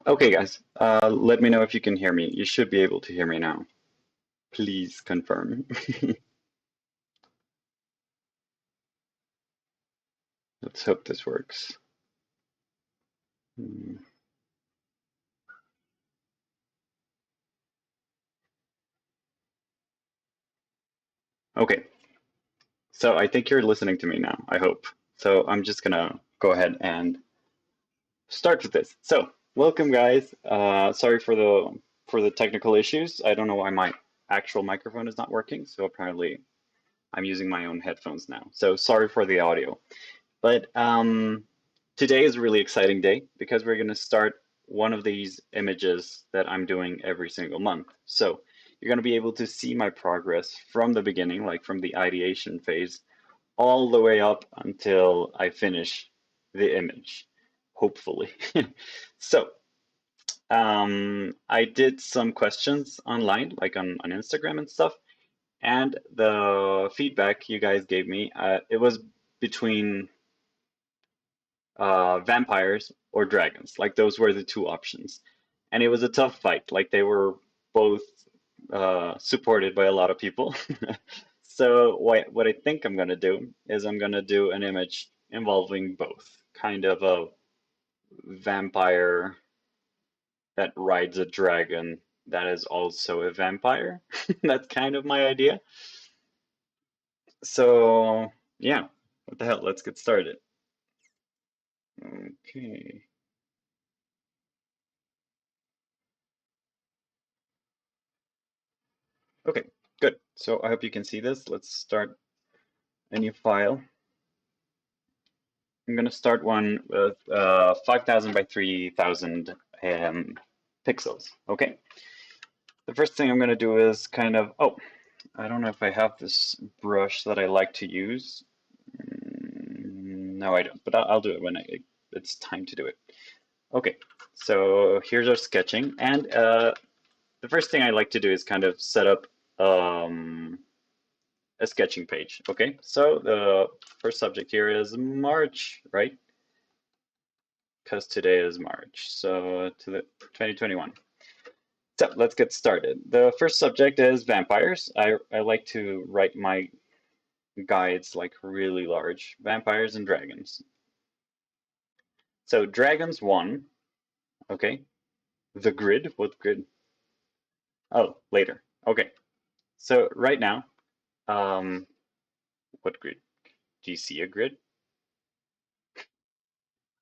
Okay, guys, let me know if you can hear me. You should be able to hear me now. Please confirm. Let's hope this works. Hmm. Okay, so I think you're listening to me now, I hope. So I'm just gonna go ahead and start with this. So, welcome, guys. Sorry for the technical issues. I don't know why my actual microphone is not working, so apparently I'm using my own headphones now. So sorry for the audio. But today is a really exciting day because we're going to start one of these images that I'm doing every single month. So you're going to be able to see my progress from the beginning, like from the ideation phase, all the way up until I finish the image, hopefully. So I did some questions online, like on Instagram and stuff, and the feedback you guys gave me, it was between vampires or dragons. Like those were the two options, and it was a tough fight. Like they were both supported by a lot of people. So what I think I'm gonna do is I'm gonna do an image involving both, kind of a vampire that rides a dragon that is also a vampire. That's kind of my idea. So yeah, what the hell? Let's get started. Okay. Okay, good. So I hope you can see this. Let's start a new file. I'm going to start one with 5,000 by 3,000 pixels. Okay. The first thing I'm going to do is kind of, oh, I don't know if I have this brush that I like to use. No, I don't, but I'll do it when it's time to do it. Okay, so here's our sketching. And the first thing I like to do is kind of set up a sketching page. Okay, so the first subject here is March, right? Because today is March, so to the 2021. So let's get started. The first subject is vampires. I like to write my guides like really large. Vampires and dragons. So dragons 1, okay. The grid, what grid? Oh, later. Okay. So right now, um, what grid? Do you see a grid?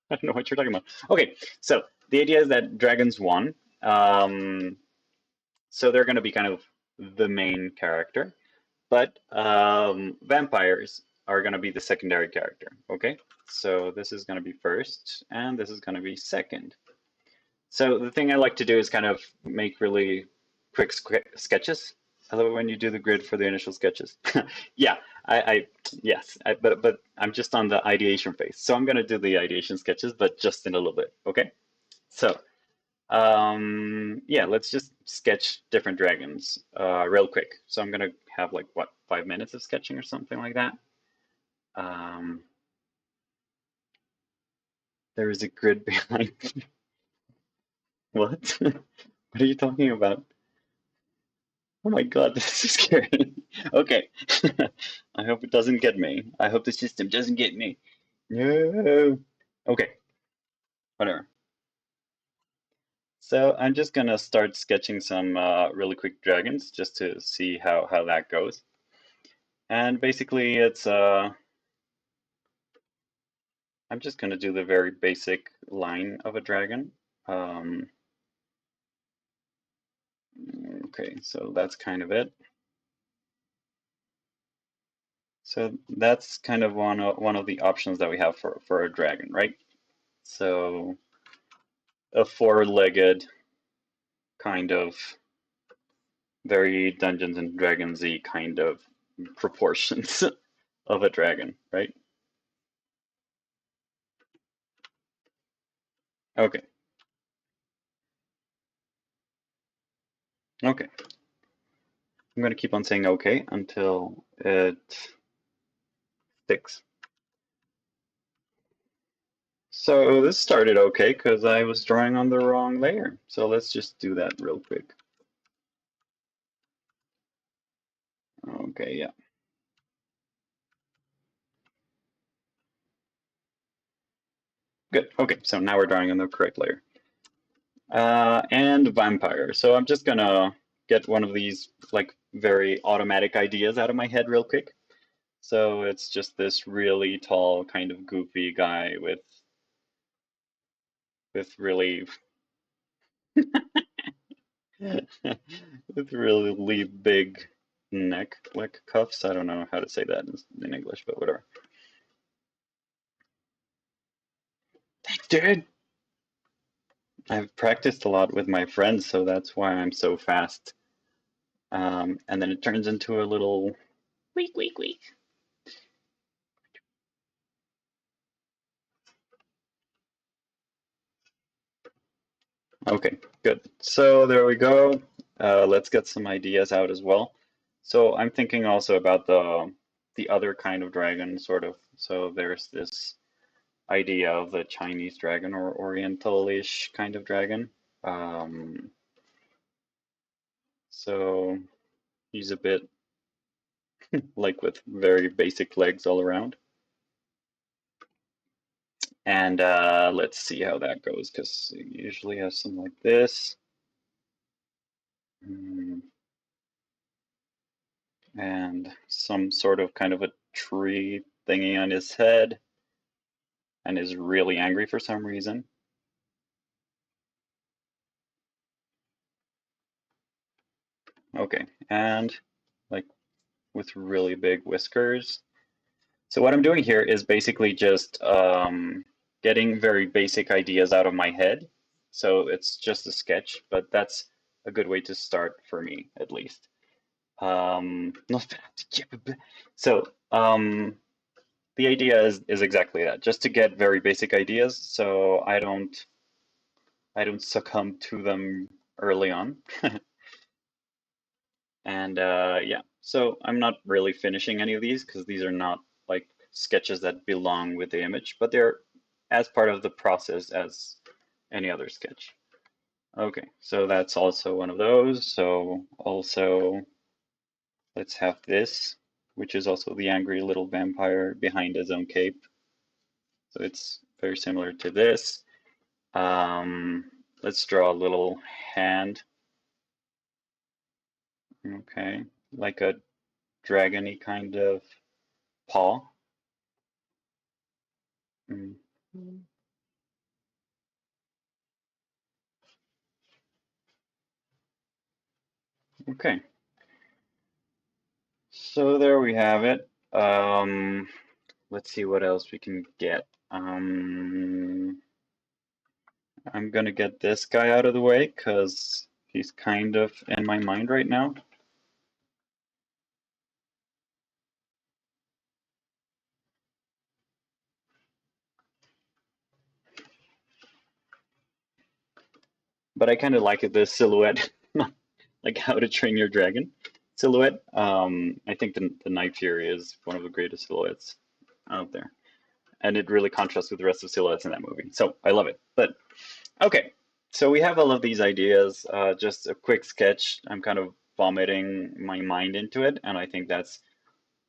I don't know what you're talking about. Okay, so the idea is that dragons 1, so they're going to be kind of the main character, but vampires are going to be the secondary character. Okay, so this is going to be first, and this is going to be second. So the thing I like to do is kind of make really quick sketches. I love it when you do the grid for the initial sketches. Yeah, yes, but I'm just on the ideation phase, so I'm going to do the ideation sketches, but just in a little bit. Okay, so. Yeah, let's just sketch different dragons real quick. So I'm gonna have like what, 5 minutes of sketching or something like that. Um, there is a grid behind. What? What are you talking about? Oh my God, this is scary. Okay. I hope it doesn't get me. I hope the system doesn't get me. No. Okay, whatever. So I'm just gonna start sketching some really quick dragons just to see how that goes. And basically it's I'm just going to do the very basic line of a dragon. Um, okay, so that's kind of it. So that's kind of one of the options that we have for a dragon, right? So a four-legged kind of very Dungeons and Dragons-y kind of proportions of a dragon, right? Okay, okay. I'm going to keep on saying okay until it sticks. So this started okay because I was drawing on the wrong layer. So let's just do that real quick. Okay, yeah. Good. Okay, so now we're drawing on the correct layer. And vampire. So I'm just gonna get one of these like very automatic ideas out of my head real quick. So it's just this really tall, kind of goofy guy with really with really big neck like cuffs. I don't know how to say that in English, but whatever. Thanks, dude. I've practiced a lot with my friends, so that's why I'm so fast. And then it turns into a little week, week, week. Okay, good. So there we go. Let's get some ideas out as well. So I'm thinking also about the other kind of dragon, sort of. So there's this idea of the Chinese dragon or Oriental-ish kind of dragon. So he's a bit like with very basic legs all around. And let's see how that goes, because it usually has something like this. And some sort of kind of a tree thingy on his head, and is really angry for some reason. Okay, and like with really big whiskers. So what I'm doing here is basically just getting very basic ideas out of my head. So it's just a sketch, but that's a good way to start for me, at least. So the idea is exactly that, just to get very basic ideas, so I don't succumb to them early on. And yeah, so I'm not really finishing any of these because these are not like sketches that belong with the image, but they're as part of the process as any other sketch. Okay, so that's also one of those. So also let's have this, which is also the angry little vampire behind his own cape. So it's very similar to this. Let's draw a little hand. Okay, like a dragony kind of paw. Mm. Okay, so there we have it. Let's see what else we can get. I'm gonna get this guy out of the way because he's kind of in my mind right now. But I kind of like this silhouette, like How to Train Your Dragon silhouette. I think the Night Fury is one of the greatest silhouettes out there, and it really contrasts with the rest of silhouettes in that movie. So I love it. But okay, so we have all of these ideas. Just a quick sketch. I'm kind of vomiting my mind into it, and I think that's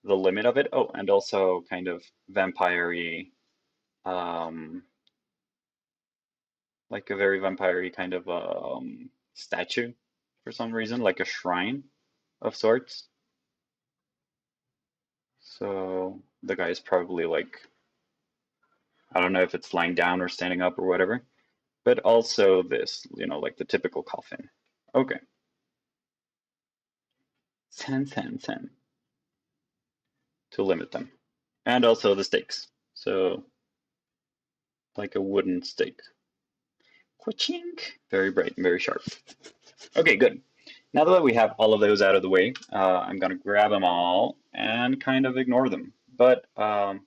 the limit of it. Oh, and also kind of vampire-y, like a very vampire-y kind of statue for some reason, like a shrine of sorts. So the guy is probably like, I don't know if it's lying down or standing up or whatever, but also this, like the typical coffin. Okay. 10, 10, 10 to limit them. And also the stakes. So like a wooden stake. Quachink. Very bright and very sharp. Okay, good. Now that we have all of those out of the way, I'm going to grab them all and kind of ignore them. But the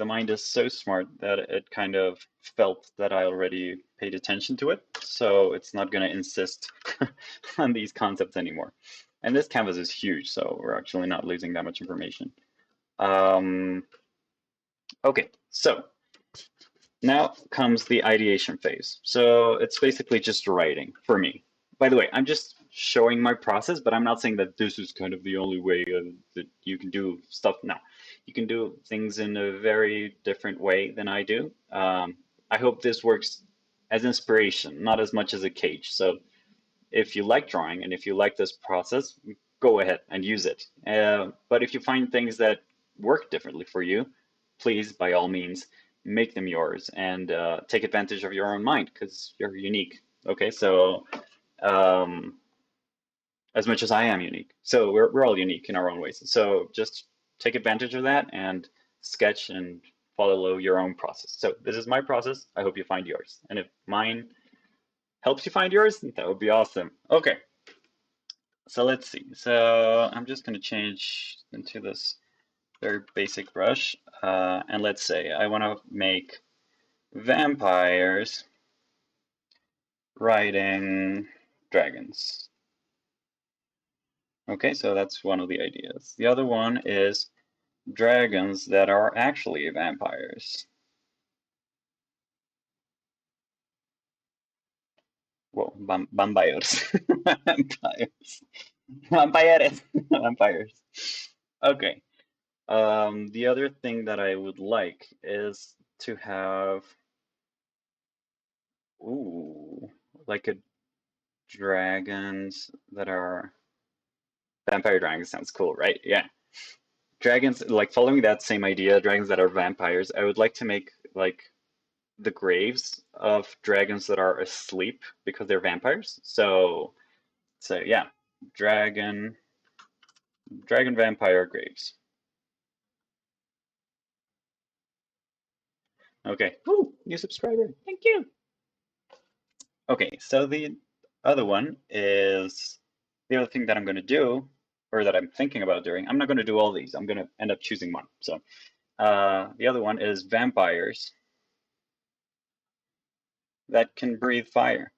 mind is so smart that it kind of felt that I already paid attention to it. So it's not going to insist on these concepts anymore. And this canvas is huge, so we're actually not losing that much information. Okay, so Now comes the ideation phase. So it's basically just writing for me. By the way, I'm just showing my process, but I'm not saying that this is kind of the only way that you can do stuff. No, you can do things in a very different way than I do. I hope this works as inspiration, not as much as a cage. So if you like drawing and if you like this process, go ahead and use it. But if you find things that work differently for you, please, by all means, make them yours and take advantage of your own mind because you're unique. Okay, so um, as much as I am unique, so we're all unique in our own ways. So just take advantage of that and sketch and follow your own process. So this is my process. I hope you find yours. And if mine helps you find yours, that would be awesome. Okay, so let's see. So I'm just going to change into this very basic brush. And let's say I want to make vampires riding dragons. Okay, so that's one of the ideas. The other one is dragons that are actually vampires. Whoa, vampires. Vampires. Vampires. Vampires. Okay. The other thing that I would like is to have, ooh, like a dragons that are vampire dragons sounds cool, right? Yeah. Dragons, like following that same idea, dragons that are vampires, I would like to make like the graves of dragons that are asleep because they're vampires. So yeah, dragon vampire graves. Okay. Ooh, new subscriber. Thank you. Okay, so the other one is the other thing that I'm going to do, or that I'm thinking about doing. I'm not going to do all these. I'm going to end up choosing one. So the other one is vampires that can breathe fire.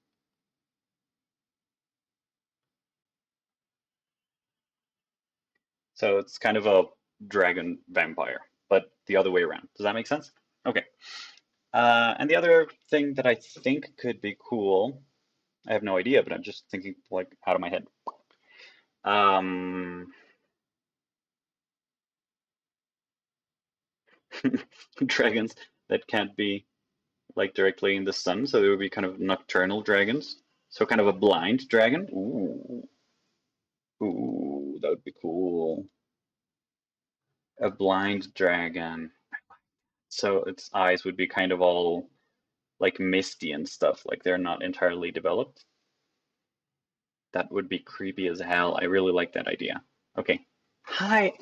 So it's kind of a dragon vampire, but the other way around. Does that make sense? Okay. And the other thing that I think could be cool, I have no idea, but I'm just thinking like out of my head. Dragons that can't be like directly in the sun, so they would be kind of nocturnal dragons. So kind of a blind dragon. Ooh, ooh, that would be cool. A blind dragon. So its eyes would be kind of all like misty and stuff, like they're not entirely developed. That would be creepy as hell. I really like that idea. Okay. Hi.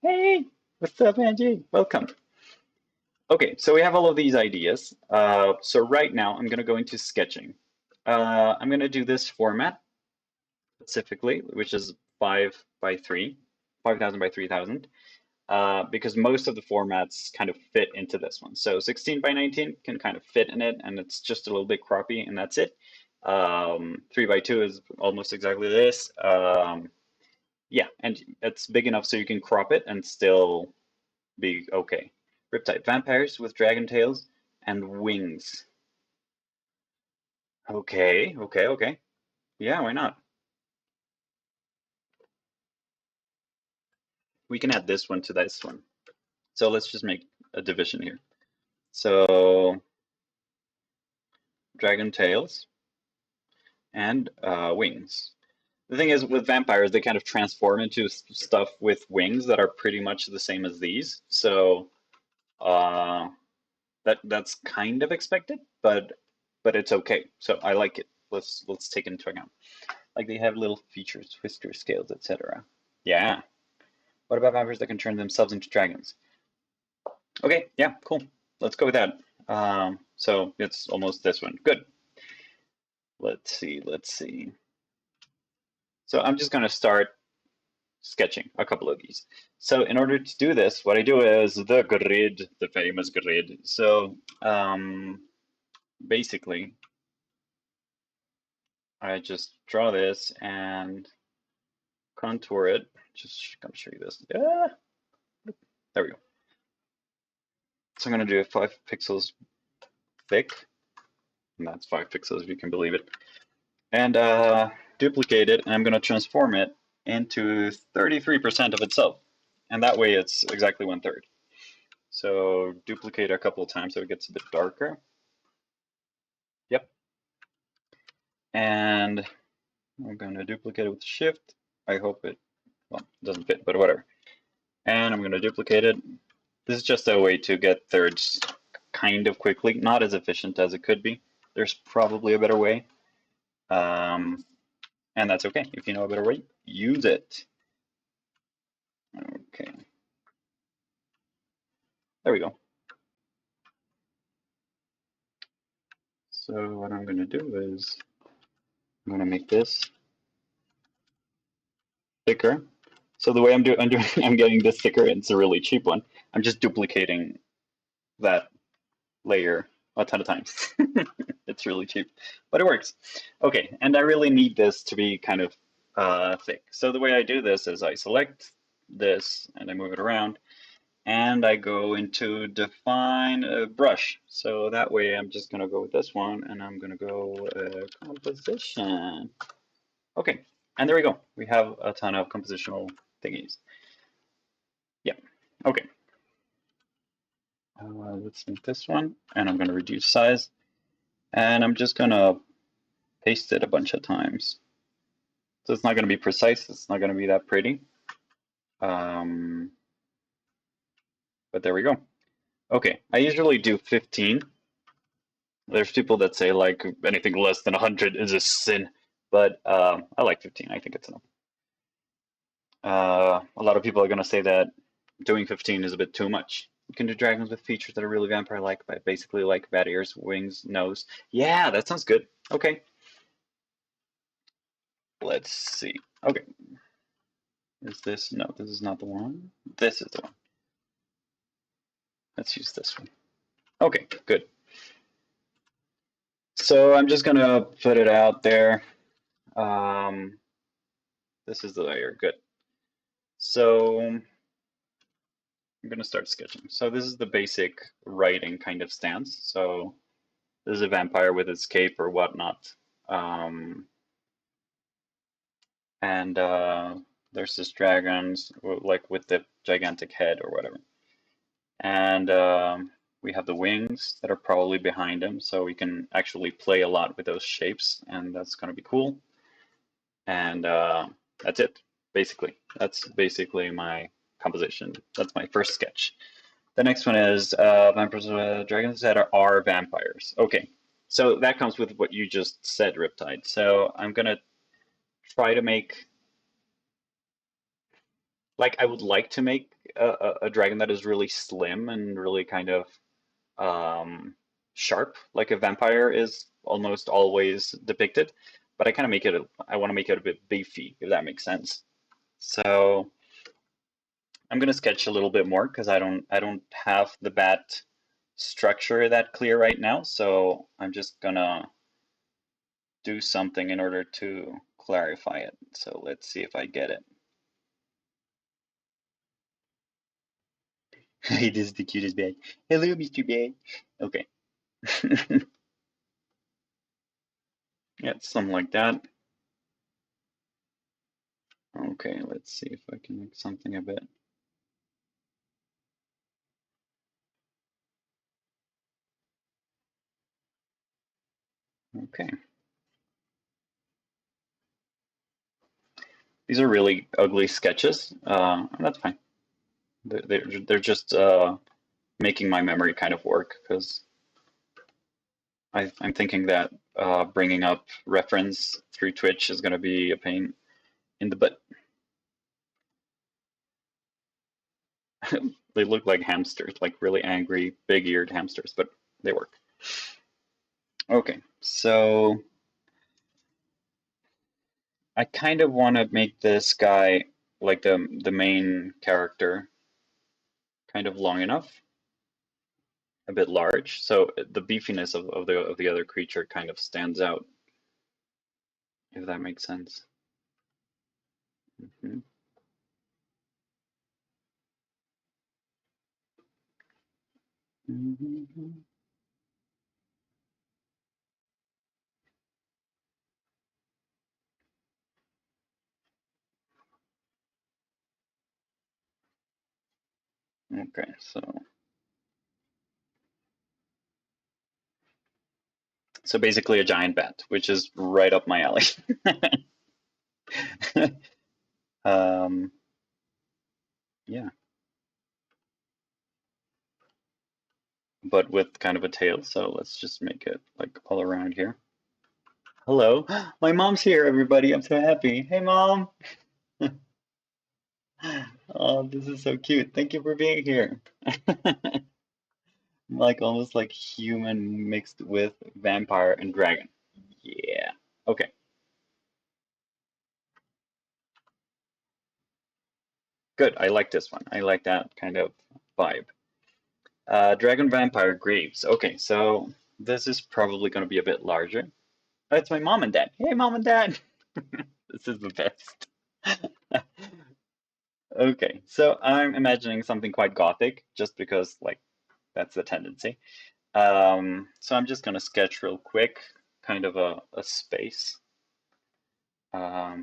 Hey. What's up, Angie? Welcome. Okay, so we have all of these ideas. So right now I'm going to go into sketching. I'm going to do this format specifically, which is 5 by 3, 5,000 by 3,000, because most of the formats kind of fit into this one. So 16 by 19 can kind of fit in it, and it's just a little bit croppy, and that's it. 3 by 2 is almost exactly this. Yeah, and it's big enough so you can crop it and still be okay. Riptide vampires with dragon tails and wings. Okay, okay, okay. Yeah, why not? We can add this one to this one. So let's just make a division here. So dragon tails and wings. The thing is, with vampires, they kind of transform into stuff with wings that are pretty much the same as these. So that's kind of expected, but it's okay. So I like it. Let's take it into account. Like they have little features, twister scales, etc. Yeah. What about vampires that can turn themselves into dragons? Okay, yeah, cool. Let's go with that. So it's almost this one. Good. Let's see. So I'm just going to start sketching a couple of these. So in order to do this, what I do is the grid, the famous grid. So basically, I just draw this and contour it. Just gonna show you this. Yeah, there we go. So I'm gonna do 5 pixels thick, and that's 5 pixels if you can believe it. And duplicate it, and I'm going to transform it into 33% of itself. And that way it's exactly 1/3. So duplicate a couple of times so it gets a bit darker. Yep. And I'm going to duplicate it with Shift. I hope it, well, it doesn't fit, but whatever. And I'm going to duplicate it. This is just a way to get thirds kind of quickly, not as efficient as it could be. There's probably a better way. And that's okay. If you know a better way, use it. Okay. There we go. So what I'm going to do is I'm going to make this thicker. So the way I'm getting this thicker, and it's a really cheap one. I'm just duplicating that layer a ton of times. It's really cheap, but it works. Okay, and I really need this to be kind of thick. So the way I do this is I select this and I move it around, and I go into define a brush. So that way I'm just gonna go with this one, and I'm gonna go composition. Okay, and there we go. We have a ton of compositional thingies. Yeah, okay. Let's make this one, and I'm gonna reduce size, and I'm just gonna paste it a bunch of times. So it's not gonna be precise, it's not gonna be that pretty. But there we go. Okay, I usually do 15. There's people that say like anything less than 100 is a sin, but I like 15. I think it's enough. A lot of people are going to say that doing 15 is a bit too much. You can do dragons with features that are really vampire-like, but basically like bad ears, wings, nose. Yeah, that sounds good. Okay. Let's see. Okay. Is this? No, this is not the one. This is the one. Let's use this one. Okay, good. So I'm just gonna put it out there. This is the layer, good. So I'm gonna start sketching. So this is the basic writing kind of stance. So this is a vampire with its cape or whatnot. And there's this dragons like with the gigantic head or whatever. And we have the wings that are probably behind him, so we can actually play a lot with those shapes, and that's gonna be cool. And that's it, basically. That's basically my composition. That's my first sketch. The next one is vampires, dragons that are vampires. Okay, so that comes with what you just said, Riptide. So I'm gonna try to make, like, I would like to make a dragon that is really slim and really kind of sharp, like a vampire is almost always depicted. But I kind of make it, I want to make it a bit beefy, if that makes sense. So I'm gonna sketch a little bit more because I don't have the bat structure that clear right now. So I'm just gonna do something in order to clarify it. So let's see if I get it. This is the cutest bat. Hello, Mr. Bat. Okay. Yeah, something like that. Okay, let's see if I can make something a bit. Okay. These are really ugly sketches. That's fine. They're just making my memory kind of work because I'm thinking that bringing up reference through Twitch is going to be a pain in the butt. They look like hamsters, like really angry, big-eared hamsters, but they work. Okay, so I kind of want to make this guy, like the main character, kind of long enough, a bit large, so the beefiness of the other creature kind of stands out, if that makes sense. Mm-hmm. Mm-hmm. Okay, so basically a giant bat, which is right up my alley. um, yeah, but with kind of a tail. So let's just make it like all around here. Hello, my mom's here, everybody. I'm so happy. Hey, mom. Oh, this is so cute. Thank you for being here. Like almost like human mixed with vampire and dragon. Yeah. Okay. Good. I like this one. I like that kind of vibe. Dragon Vampire Graves. Okay, so this is probably going to be a bit larger. Oh, it's my mom and dad. Hey, mom and dad. This is the best. Okay, so I'm imagining something quite gothic, just because like that's the tendency. So I'm just going to sketch real quick, kind of a space. Hmm.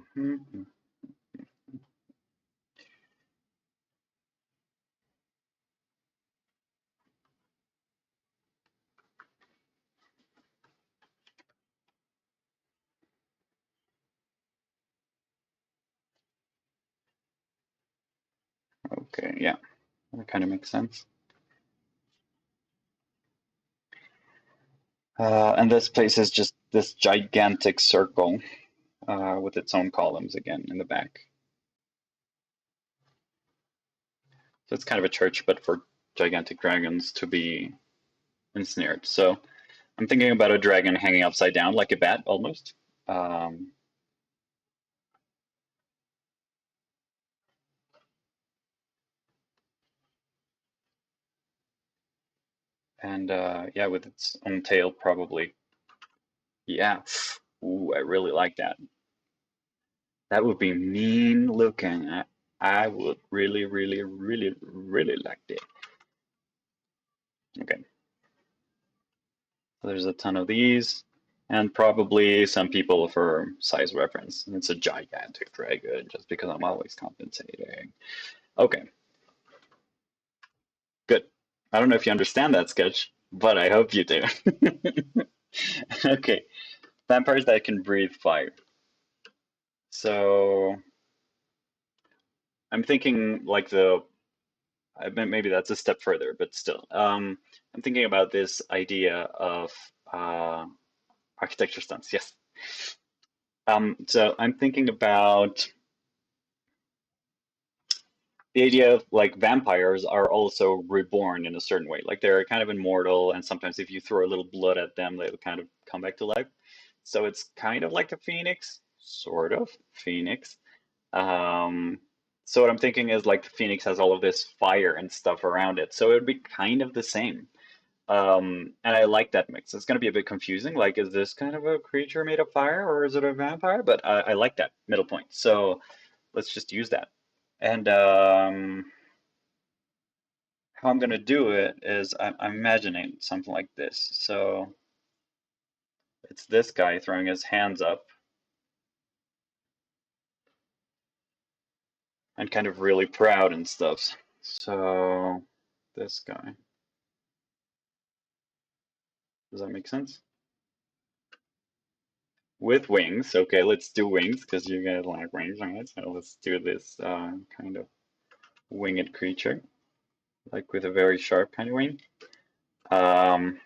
Okay, yeah, that kind of makes sense. And this place is just this gigantic circle with its own columns again in the back. So it's kind of a church, but for gigantic dragons to be ensnared. So I'm thinking about a dragon hanging upside down like a bat almost. Um, and yeah, with its own tail probably. Yeah. Ooh, I really like that. That would be mean looking. I would really, really, really, really like it. Okay. So there's a ton of these, and probably some people for size reference. And it's a gigantic dragon, just because I'm always compensating. Okay, good. I don't know if you understand that sketch, but I hope you do. Okay, vampires that can breathe fire. So I'm thinking like maybe that's a step further, but still. I'm thinking about this idea of uh, architecture stunts. Yes. So I'm thinking about the idea of like vampires are also reborn in a certain way. Like they're kind of immortal, and sometimes if you throw a little blood at them, they will kind of come back to life. So it's kind of like a phoenix, sort of phoenix. Um, so what I'm thinking is like the phoenix has all of this fire and stuff around it, so it would be kind of the same. And I like that mix. It's going to be a bit confusing. Like, is this kind of a creature made of fire, or is it a vampire? But I like that middle point. So let's just use that. And how I'm going to do it is I'm imagining something like this. So it's this guy throwing his hands up and kind of really proud and stuff. So this guy. Does that make sense? With wings. Okay, let's do wings because you guys like wings, right? So let's do this kind of winged creature, like with a very sharp kind of wing. Um,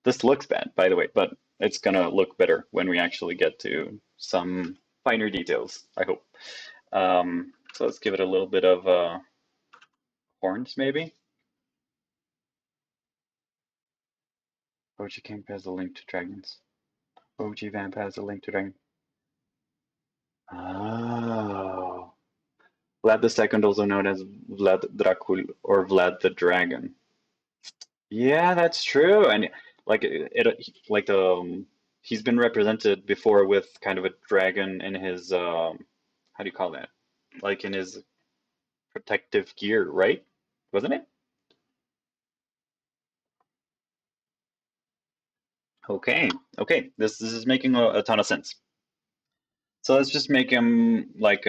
this looks bad, by the way, but it's gonna look better when we actually get to some finer details, I hope. So let's give it a little bit of horns, maybe. OG Camp has a link to dragons. OG Vamp has a link to dragons. Oh. Vlad the Second, also known as Vlad Dracul or Vlad the Dragon. Yeah, that's true. And like like he's been represented before with kind of a dragon in his how do you call that? Like in his protective gear, right? Wasn't it? Okay. Okay. This is making a ton of sense. So let's just make him like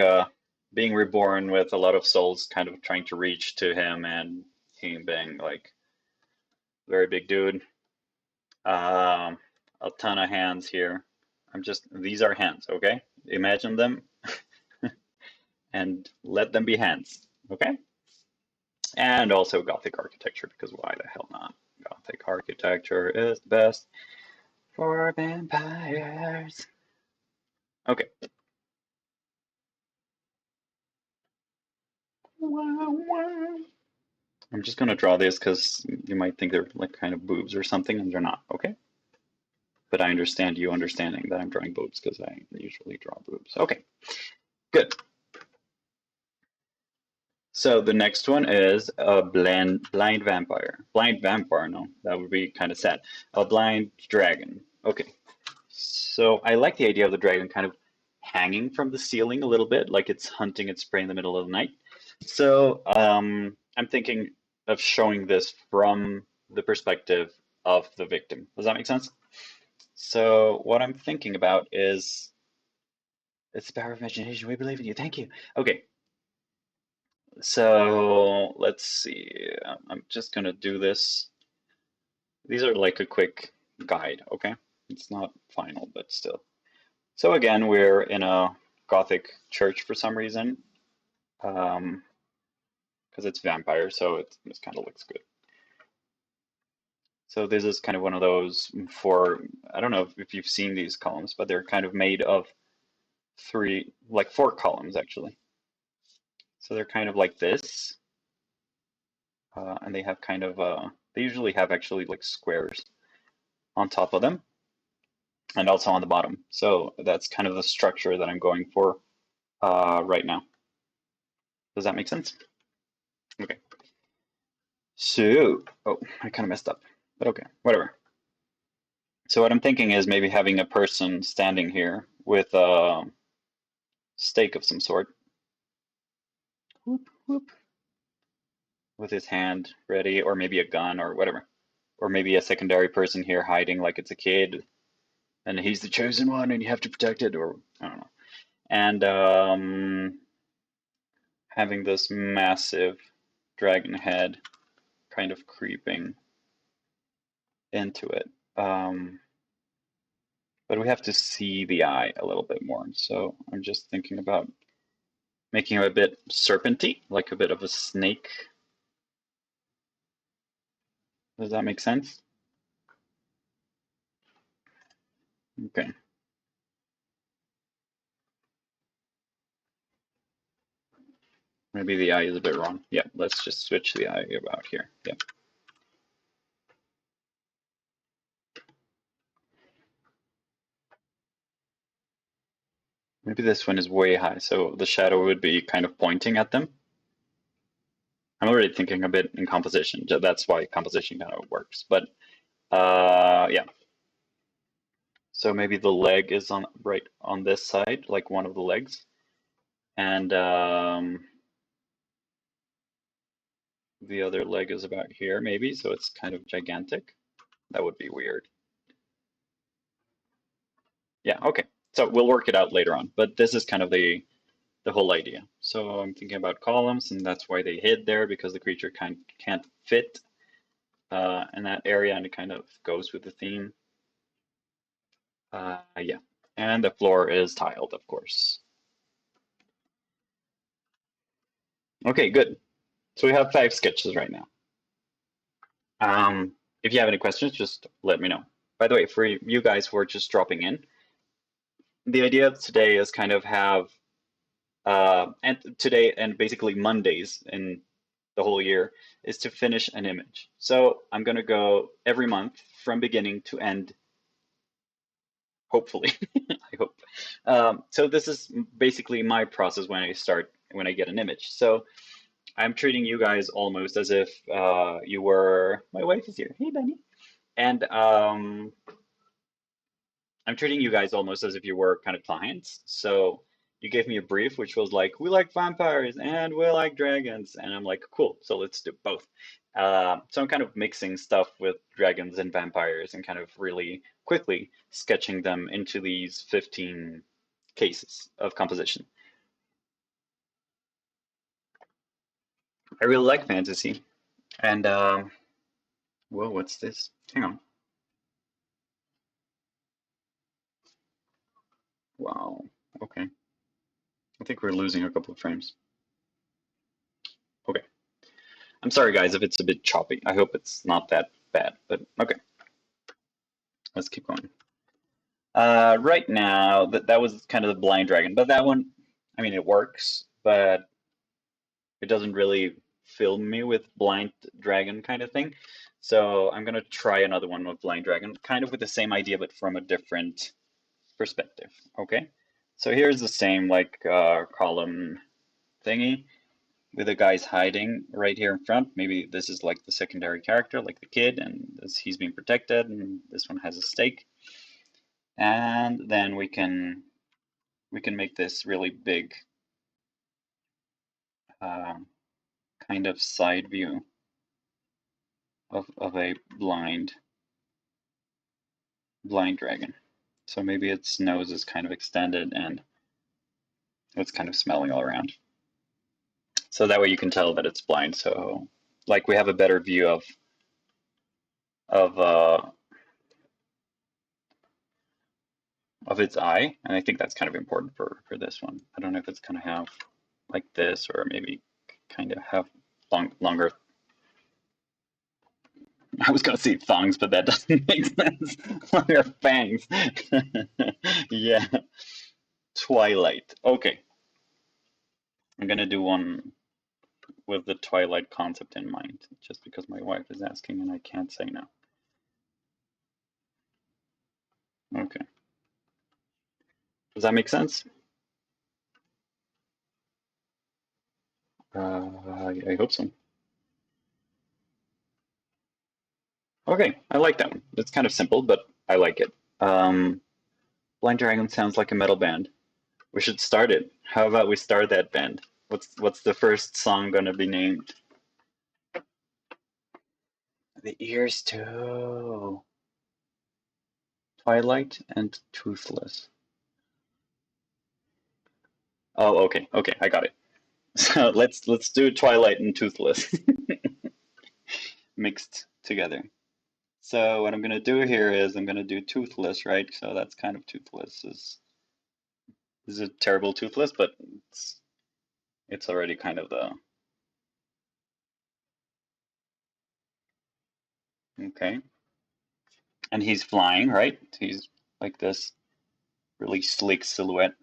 being reborn with a lot of souls kind of trying to reach to him, and team being like very big dude. A ton of hands here. These are hands, okay? Imagine them and let them be hands, okay? And also Gothic architecture, because why the hell not? Gothic architecture is the best for vampires. Okay. I'm just gonna draw this because you might think they're like kind of boobs or something, and they're not, okay? But I understand you understanding that I'm drawing boobs because I usually draw boobs. Okay, good. So the next one is a blind vampire. Blind vampire, no, that would be kind of sad. A blind dragon. Okay, so I like the idea of the dragon kind of hanging from the ceiling a little bit, like it's hunting its prey in the middle of the night. So I'm thinking of showing this from the perspective of the victim. Does that make sense? So what I'm thinking about is, it's the power of imagination. We believe in you. Thank you. Okay. So let's see. I'm just gonna do this. These are like a quick guide, okay? It's not final, but still. So again, we're in a Gothic church for some reason, because it's vampire, so it kind of looks good. So this is kind of one of those I don't know if you've seen these columns, but they're kind of made of four columns actually. So they're kind of like this, and they have kind of, they usually have actually like squares on top of them and also on the bottom. So that's kind of the structure that I'm going for right now. Does that make sense? Okay. So, oh, I kind of messed up, but okay, whatever. So what I'm thinking is maybe having a person standing here with a stake of some sort. Whoop, whoop. With his hand ready, or maybe a gun or whatever. Or maybe a secondary person here hiding like it's a kid and he's the chosen one and you have to protect it, or I don't know. And having this massive dragon head kind of creeping into it. But we have to see the eye a little bit more. So I'm just thinking about making it a bit serpenty, like a bit of a snake. Does that make sense? Okay. Maybe the eye is a bit wrong. Yeah, let's just switch the eye about here. Yeah. Maybe this one is way high, so the shadow would be kind of pointing at them. I'm already thinking a bit in composition. That's why composition kind of works. But yeah. So maybe the leg is right on this side, like one of the legs. And the other leg is about here, maybe. So it's kind of gigantic. That would be weird. Yeah, okay. So we'll work it out later on. But this is kind of the whole idea. So I'm thinking about columns, and that's why they hid there, because the creature can't fit in that area, and it kind of goes with the theme. Yeah, and the floor is tiled, of course. Okay, good. So we have 5 sketches right now. If you have any questions, just let me know. By the way, for you guys who are just dropping in, the idea of today is kind of have, and today and basically Mondays in the whole year is to finish an image. So I'm going to go every month from beginning to end, hopefully. I hope. So this is basically my process when I get an image. So I'm treating you guys almost as if you were, my wife is here. Hey, Benny. And I'm treating you guys almost as if you were kind of clients. So you gave me a brief, which was like, we like vampires and we like dragons. And I'm like, cool, so let's do both. So I'm kind of mixing stuff with dragons and vampires and kind of really quickly sketching them into these 15 cases of composition. I really like fantasy. And whoa, what's this? Hang on. Wow. Okay. I think we're losing a couple of frames. Okay. I'm sorry, guys, if it's a bit choppy. I hope it's not that bad, but okay. Let's keep going. Right now, that was kind of the blind dragon, but that one, I mean, it works, but it doesn't really fill me with blind dragon kind of thing. So I'm gonna try another one with blind dragon, kind of with the same idea, but from a different perspective. Okay. So here's the same like column thingy with the guys hiding right here in front. Maybe this is like the secondary character, like the kid, and he's being protected, and this one has a stake. And then we can make this really big kind of side view of a blind dragon. So maybe its nose is kind of extended and it's kind of smelling all around. So that way you can tell that it's blind. So like we have a better view of its eye, and I think that's kind of important for this one. I don't know if it's gonna have like this or maybe kind of have longer. I was gonna say thongs, but that doesn't make sense. Longer fangs. Yeah. Twilight. Okay. I'm gonna do one with the Twilight concept in mind, just because my wife is asking and I can't say no. Okay. Does that make sense? I hope so. Okay, I like that one. It's kind of simple, but I like it. Blind Dragon sounds like a metal band. We should start it. How about we start that band? What's the first song gonna be named? The ears too. Twilight and Toothless. Oh, okay, I got it. So let's do Twilight and Toothless mixed together. So what I'm gonna do here is I'm gonna do Toothless, right? So that's kind of Toothless. This is a terrible Toothless, but it's already kind of the okay. And he's flying, right? He's like this really sleek silhouette.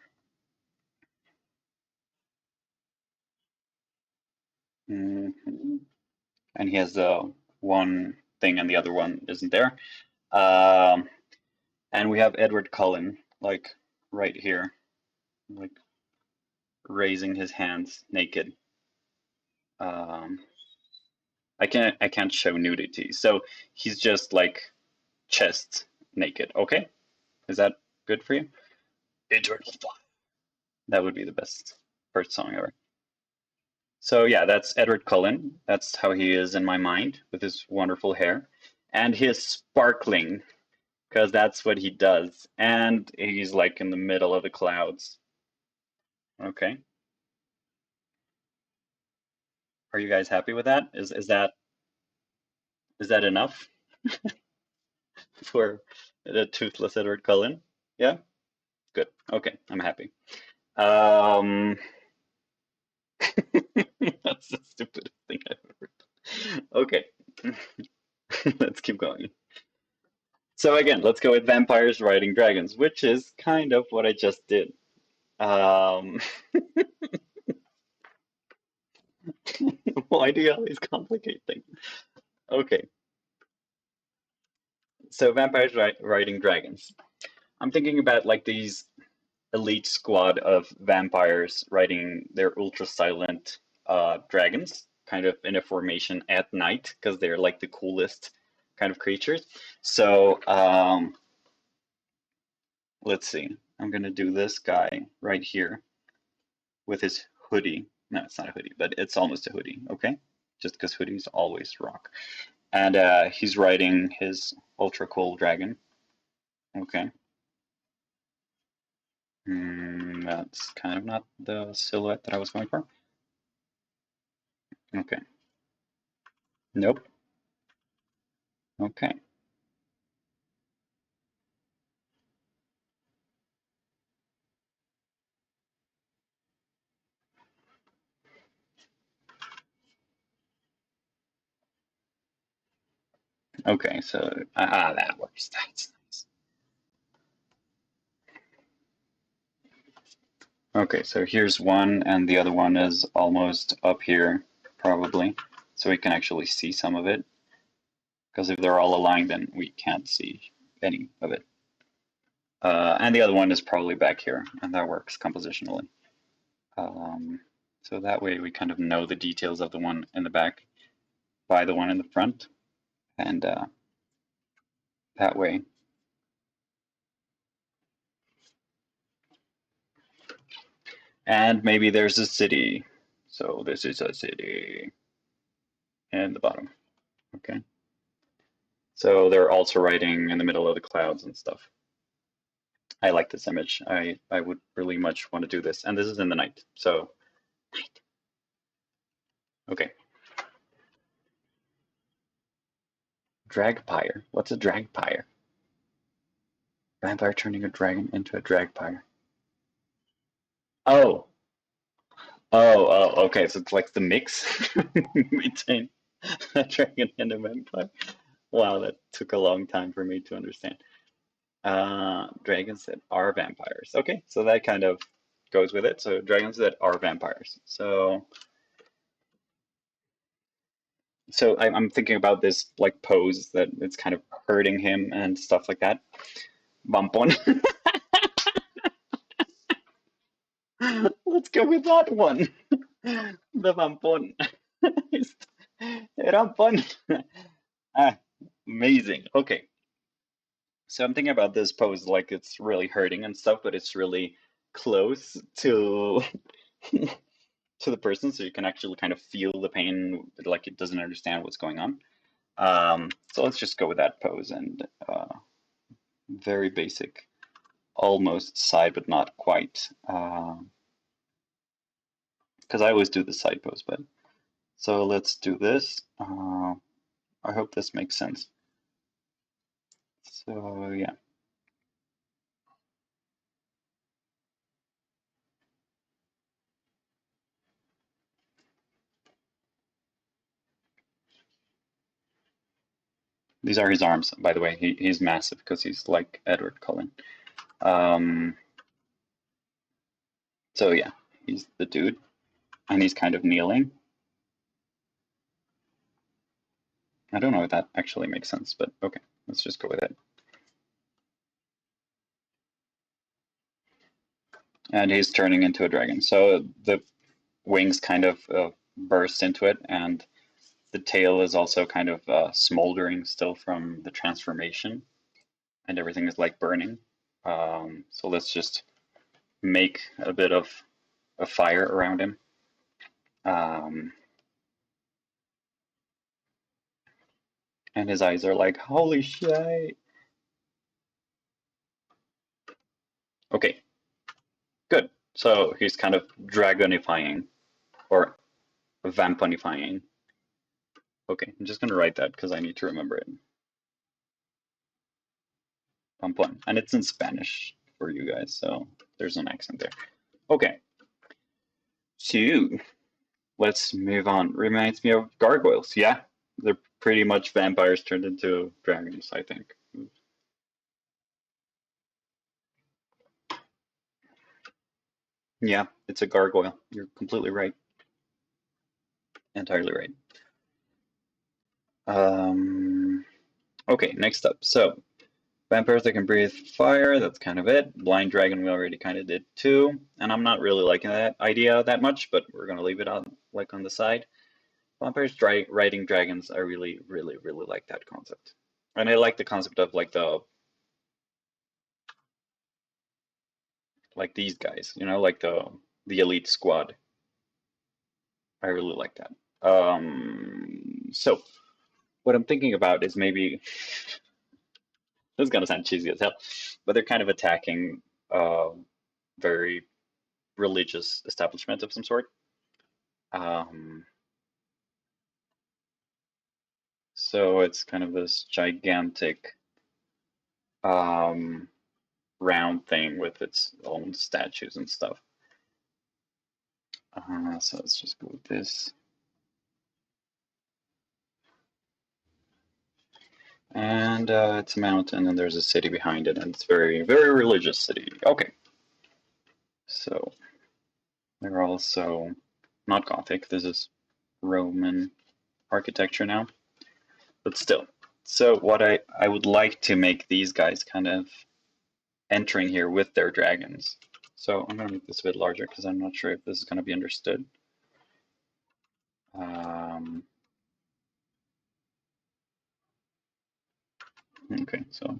Mm-hmm. And he has the one thing and the other one isn't there. Um, and we have Edward Cullen, like right here, like raising his hands naked. Um, I can't show nudity, so he's just like chest naked. Okay, is that good for you? Eternal Fire. That would be the best first song ever. So yeah, that's Edward Cullen. That's how he is in my mind with his wonderful hair. And he is sparkling because that's what he does. And he's like in the middle of the clouds. Okay. Are you guys happy with that? Is that enough for the toothless Edward Cullen? Yeah? Good. Okay, I'm happy. That's the stupidest thing I've ever done. Okay. Let's keep going. So again, let's go with vampires riding dragons, which is kind of what I just did. Um, why do you always complicate things? Okay, so vampires riding dragons. I'm thinking about like these elite squad of vampires riding their ultra silent dragons, kind of in a formation at night, because they're like the coolest kind of creatures. So let's see. I'm gonna do this guy right here with his hoodie. No, it's not a hoodie, but it's almost a hoodie, okay? Just because hoodies always rock. And he's riding his ultra cool dragon. Okay. That's kind of not the silhouette that I was going for. Okay. Nope. Okay. Okay, so that works. That's nice. Okay, so here's one, and the other one is almost up here, probably, so we can actually see some of it. Because if they're all aligned, then we can't see any of it. And the other one is probably back here, and that works compositionally. So that way we kind of know the details of the one in the back by the one in the front, and that way. And maybe there's a city. So this is a city in the bottom. Okay. So they're also writing in the middle of the clouds and stuff. I like this image. I would really much want to do this. And this is in the night. So night. Okay. Dragpire. What's a dragpire? Vampire turning a dragon into a dragpire. Oh. Oh, okay. So it's like the mix between a dragon and a vampire. Wow, that took a long time for me to understand. Dragons that are vampires. Okay, so that kind of goes with it. So dragons that are vampires. So I'm thinking about this like pose that it's kind of hurting him and stuff like that. Vampon. Let's go with that one. The vampon. Rampon. Ah, amazing. Okay. So I'm thinking about this pose like it's really hurting and stuff, but it's really close to to the person, so you can actually kind of feel the pain, like it doesn't understand what's going on. So let's just go with that pose and very basic, almost side, but not quite. Because I always do the side pose, but so let's do this. I hope this makes sense. So yeah. These are his arms, by the way. He's massive because he's like Edward Cullen. So yeah, he's the dude, and he's kind of kneeling. I don't know if that actually makes sense, but okay, let's just go with it. And he's turning into a dragon. So the wings kind of burst into it, and the tail is also kind of smoldering still from the transformation, and everything is like burning. So let's just make a bit of a fire around him. And his eyes are like, holy shit. Okay, good. So he's kind of dragonifying or vamponifying. Okay, I'm just going to write that because I need to remember it. Vampon. And it's in Spanish for you guys, so there's an accent there. Okay. So let's move on. Reminds me of gargoyles. Yeah, they're pretty much vampires turned into dragons, I think. Yeah, it's a gargoyle. You're completely right. Entirely right. Okay, next up. So, vampires that can breathe fire, that's kind of it. Blind dragon we already kind of did too. And I'm not really liking that idea that much, but we're going to leave it on like on the side. Vampires riding dragons, I really, really, really like that concept. And I like the concept of like these guys, you know, like the elite squad. I really like that. So what I'm thinking about is maybe this is gonna sound cheesy as hell, but they're kind of attacking very religious establishment of some sort. Um, So it's kind of this gigantic round thing with its own statues and stuff. So let's just go with this. And it's a mountain, and there's a city behind it, and it's very, very religious city. Okay. So they're also not Gothic. This is Roman architecture now, but still. So what I would like to make these guys kind of entering here with their dragons. So I'm going to make this a bit larger because I'm not sure if this is going to be understood. Okay, so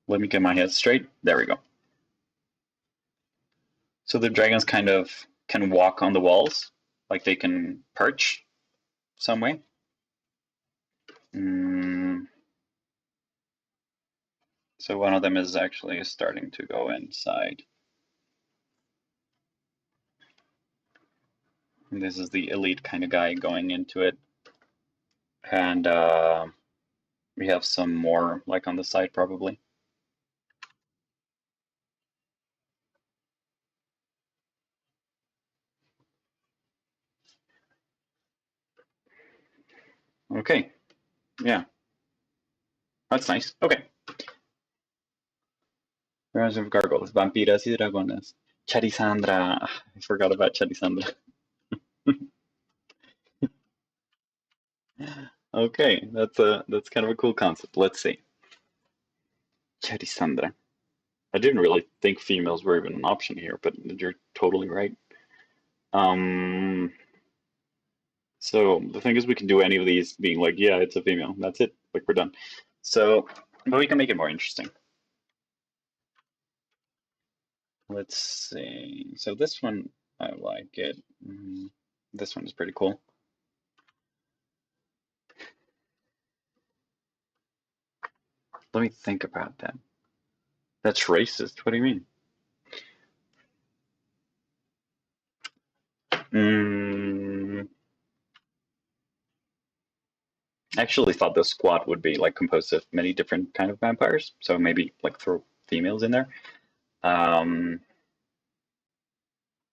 let me get my head straight. There we go. So the dragons kind of can walk on the walls, like they can perch some way. So one of them is actually starting to go inside. And this is the elite kind of guy going into it. And we have some more like on the side probably. Okay, yeah, that's nice. Okay. Rounds of gargoyles, vampiras y dragones. Charisandra. I forgot about Charisandra. Okay, that's kind of a cool concept. Let's see. Charisandra. I didn't really think females were even an option here, but you're totally right. So the thing is, we can do any of these being like, yeah, it's a female. That's it. Like we're done. So, but we can make it more interesting. Let's see. So this one, I like it. This one is pretty cool. Let me think about that. That's racist. What do you mean? I actually thought the squad would be like composed of many different kind of vampires, so maybe like throw females in there. The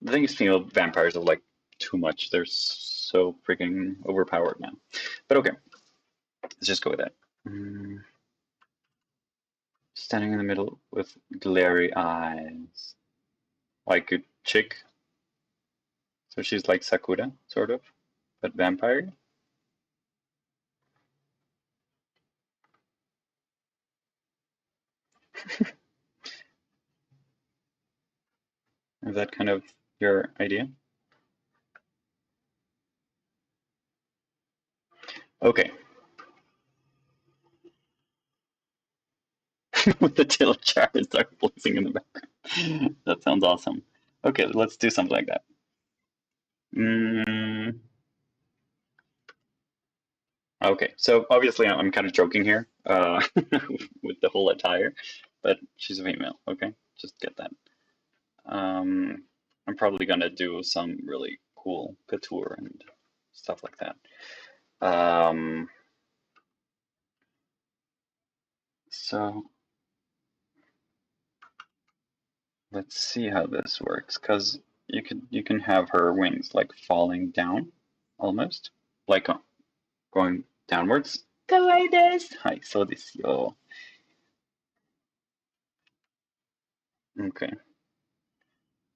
thing is, female vampires are like too much. They're so freaking overpowered now. But okay, let's just go with that. Standing in the middle with glary eyes, like a chick. So she's like Sakura, sort of, but vampire. Is that kind of your idea? Okay. With the tail chart and start blazing in the background. That sounds awesome. Okay, let's do something like that. Okay, so obviously I'm kind of joking here with the whole attire, but she's a female. Okay, just get that. I'm probably gonna do some really cool couture and stuff like that. So let's see how this works, because you can have her wings like falling down, almost like going downwards. Kawaii desu. Hi, so desu yo. Okay.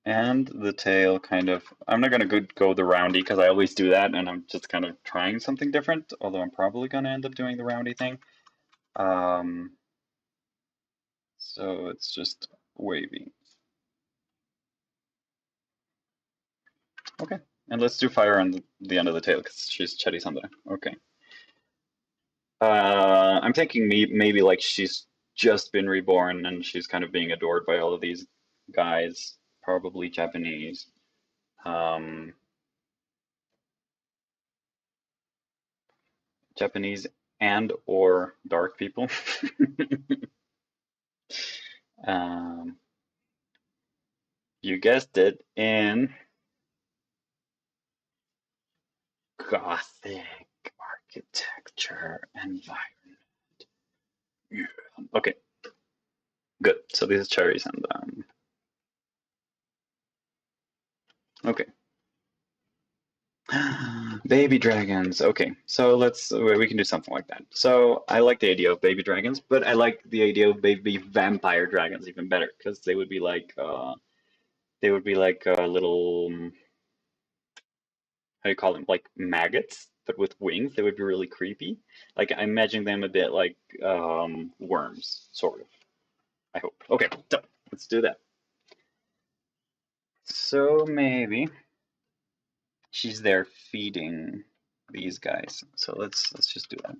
And the tail kind of, I'm not going to go the roundy because I always do that, and I'm just kind of trying something different, although I'm probably going to end up doing the roundy thing. So it's just wavy. Okay, and let's do fire on the end of the tail because she's Charisandra. Okay. I'm thinking maybe like she's just been reborn and she's kind of being adored by all of these guys, probably Japanese. Japanese and or dark people. You guessed it, in Gothic architecture environment. Okay, good. So these are cherries and okay. Baby dragons. Okay, so we can do something like that. So I like the idea of baby dragons, but I like the idea of baby vampire dragons even better because they would be like little how do you call them? Like maggots, but with wings. They would be really creepy. Like I imagine them a bit like worms, sort of. I hope. Okay, so let's do that. So maybe she's there feeding these guys. So let's just do that.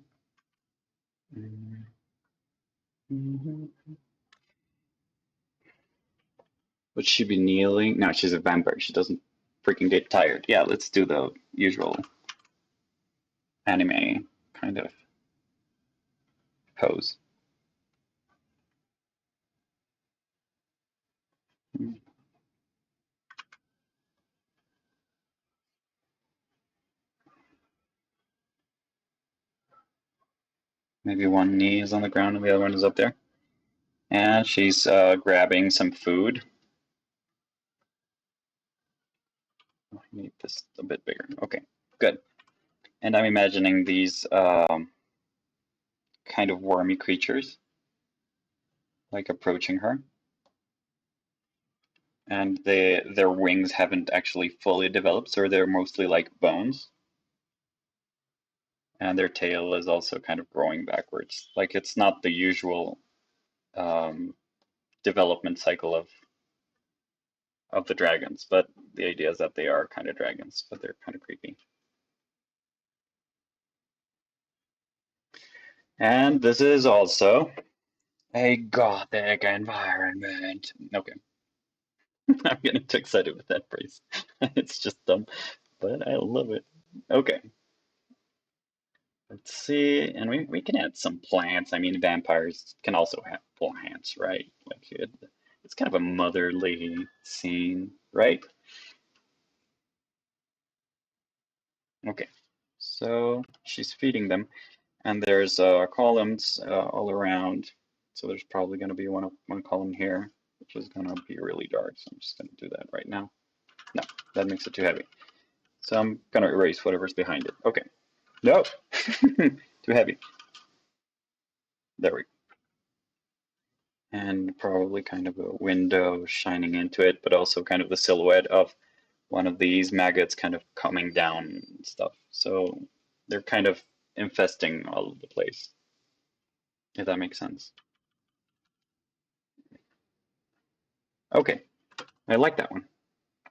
Would she be kneeling? No, she's a vampire. She doesn't freaking get tired. Yeah, let's do the usual anime kind of pose. Maybe one knee is on the ground and the other one is up there. And she's grabbing some food. I need this a bit bigger. Okay, good. And I'm imagining these kind of wormy creatures like approaching her. And their wings haven't actually fully developed, so they're mostly like bones. And their tail is also kind of growing backwards. Like it's not the usual development cycle of the dragons, but the idea is that they are kind of dragons, but they're kind of creepy. And this is also a gothic environment. Okay. I'm getting too excited with that phrase. It's just dumb, but I love it. Okay. Let's see, and we can add some plants. I mean, vampires can also have plants, right? Like it's kind of a motherly scene, right? Okay, so she's feeding them, and there's columns all around. So there's probably going to be one column here, which is going to be really dark. So I'm just going to do that right now. No, that makes it too heavy. So I'm going to erase whatever's behind it. Okay, no, too heavy. There we go. And probably kind of a window shining into it, but also kind of the silhouette of one of these maggots kind of coming down and stuff. So they're kind of infesting all of the place, if that makes sense. Okay, I like that one.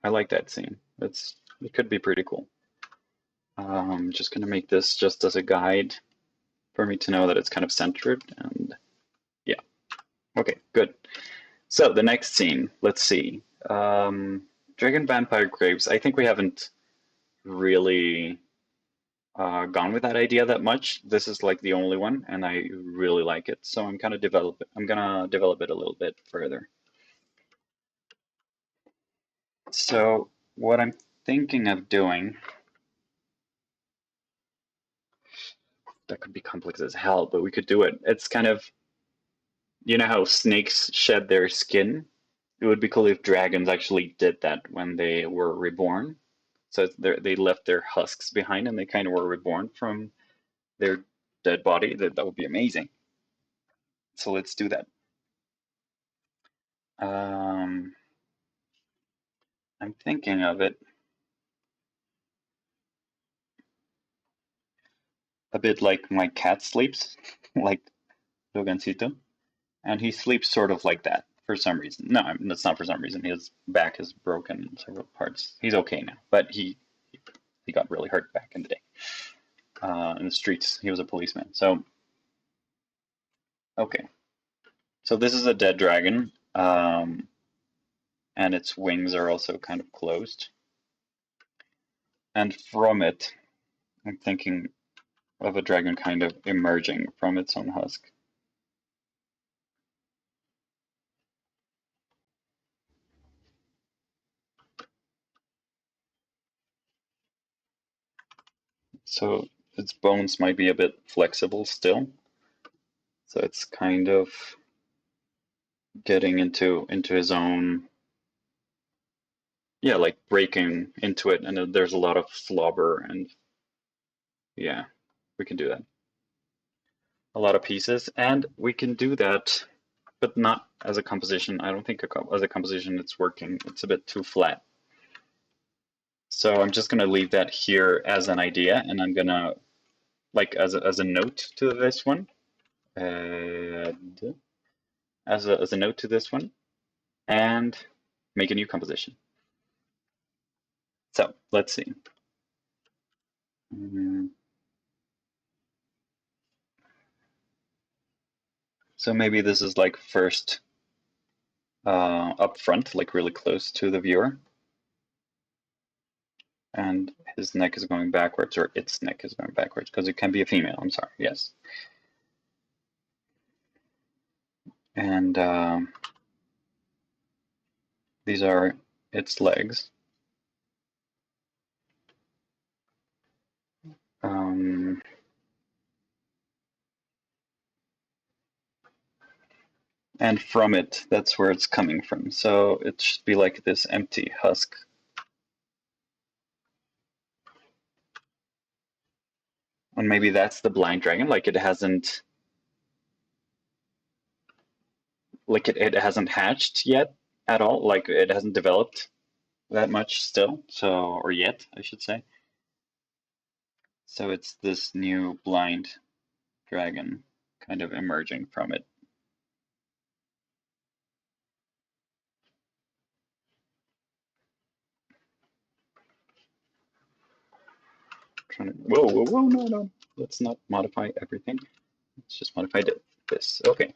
I like that scene. It could be pretty cool. I'm just gonna make this just as a guide for me to know that it's kind of centered, and yeah. Okay, good. So the next scene, let's see. Dragon Vampire Graves. I think we haven't really gone with that idea that much. This is like the only one, and I really like it. So I'm gonna develop it a little bit further. So what I'm thinking of doing, that could be complex as hell, but we could do it. It's kind of, you know how snakes shed their skin? It would be cool if dragons actually did that when they were reborn. So they left their husks behind and they kind of were reborn from their dead body. That would be amazing. So let's do that. I'm thinking of it a bit like my cat sleeps, like Logancito, and he sleeps sort of like that for some reason. No, that's not for some reason. His back is broken in several parts. He's okay now, but he got really hurt back in the day in the streets. He was a policeman. So okay, so this is a dead dragon, and its wings are also kind of closed. And from it, I'm thinking of a dragon kind of emerging from its own husk. So its bones might be a bit flexible still. So it's kind of getting into his own, yeah, like breaking into it, and there's a lot of slobber, and yeah, we can do that. A lot of pieces, and we can do that, but not as a composition. I don't think as a composition it's working. It's a bit too flat. So I'm just gonna leave that here as an idea, and I'm gonna, like, as a note to this one, add as a note to this one, and make a new composition. So let's see. So maybe this is like first up front, like really close to the viewer. And his neck is going backwards, or its neck is going backwards, because it can be a female, I'm sorry, yes. And these are its legs. And from it, that's where it's coming from. So it should be like this empty husk. And maybe that's the blind dragon, like it hasn't, like it hasn't hatched yet at all, like it hasn't developed that much still, so, or yet, I should say. So it's this new blind dragon kind of emerging from it. Whoa, no. Let's not modify everything. Let's just modify this. Okay.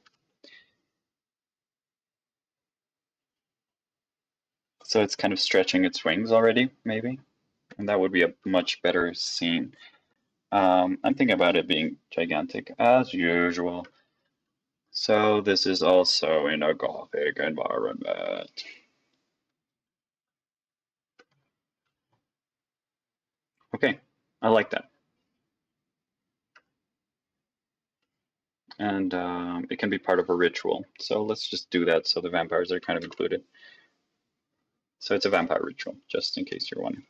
So it's kind of stretching its wings already, maybe. And that would be a much better scene. I'm thinking about it being gigantic as usual. So this is also in a Gothic environment. Okay, I like that. And it can be part of a ritual. So let's just do that so the vampires are kind of included. So it's a vampire ritual, just in case you're wondering.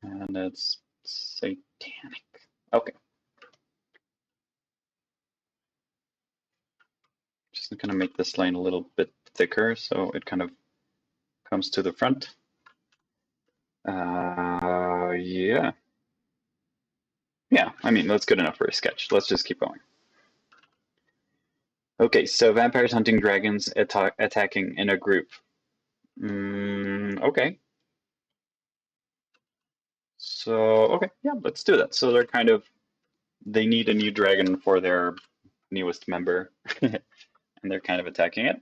And it's satanic. Okay. Just gonna make this line a little bit thicker so it kind of comes to the front. Yeah. Yeah, I mean, that's good enough for a sketch. Let's just keep going. Okay, so vampires hunting dragons attacking in a group. Okay. So, okay, yeah, let's do that. So they're kind of, they need a new dragon for their newest member, and they're kind of attacking it.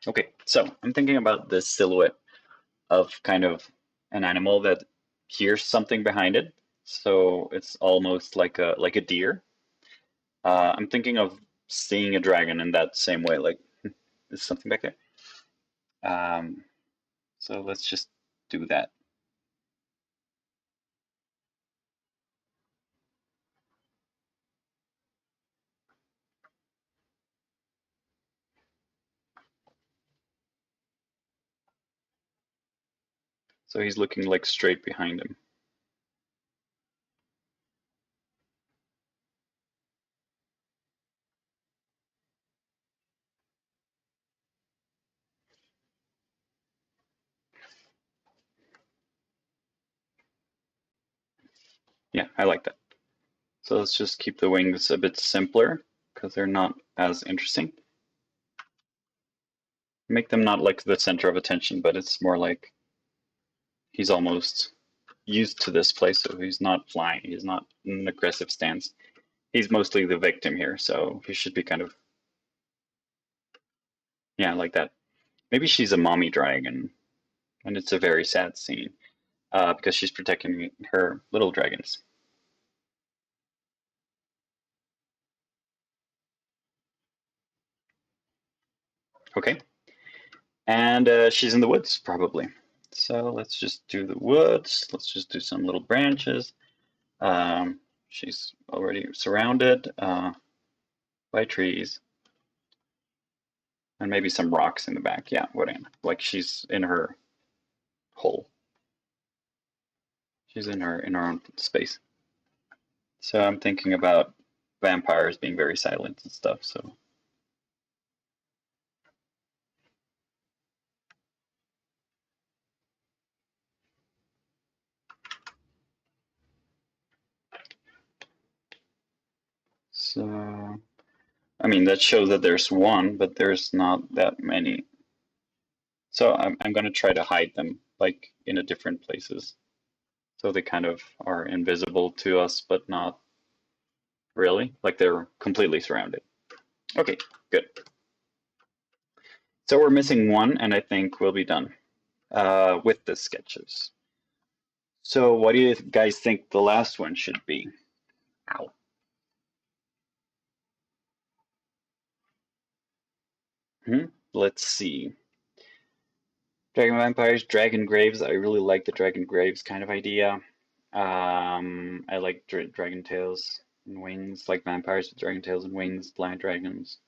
Okay, so I'm thinking about this silhouette of kind of an animal that hears something behind it. So it's almost like a deer. I'm thinking of seeing a dragon in that same way, like there's something back there. So let's just do that. So he's looking like straight behind him. Yeah, I like that. So let's just keep the wings a bit simpler because they're not as interesting. Make them not like the center of attention, but it's more like he's almost used to this place, so he's not flying. He's not in an aggressive stance. He's mostly the victim here, so he should be kind of, yeah, like that. Maybe she's a mommy dragon, and it's a very sad scene because she's protecting her little dragons. Okay. And she's in the woods, probably. So let's just do the woods. Let's just do some little branches. She's already surrounded by trees. And maybe some rocks in the back. Yeah, whatever. Like she's in her hole. She's in her own space. So I'm thinking about vampires being very silent and stuff, so. So, I mean, that shows that there's one, but there's not that many. So I'm gonna try to hide them, like in a different places. So they kind of are invisible to us, but not really, like they're completely surrounded. Okay, good. So we're missing one, and I think we'll be done with the sketches. So what do you guys think the last one should be? Ow. Let's see. Dragon Vampires, Dragon Graves. I really like the Dragon Graves kind of idea. I like Dragon Tails and Wings, like vampires with Dragon Tails and Wings, blind dragons.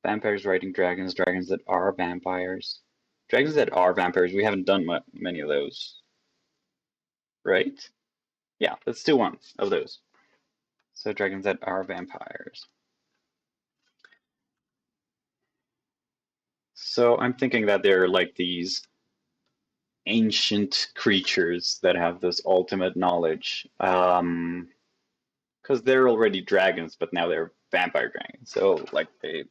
Vampires riding dragons, dragons that are vampires. Dragons that are vampires, we haven't done many of those, right? Yeah, let's do one of those. So dragons that are vampires. So I'm thinking that they're like these ancient creatures that have this ultimate knowledge. Because they're already dragons, but now they're vampire dragons. So like they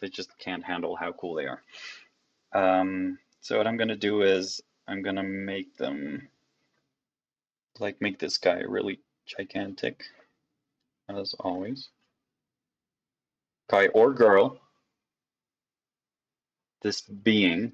just can't handle how cool they are. So what I'm gonna do is I'm gonna make them like make this guy really gigantic, as always. Guy or girl, this being.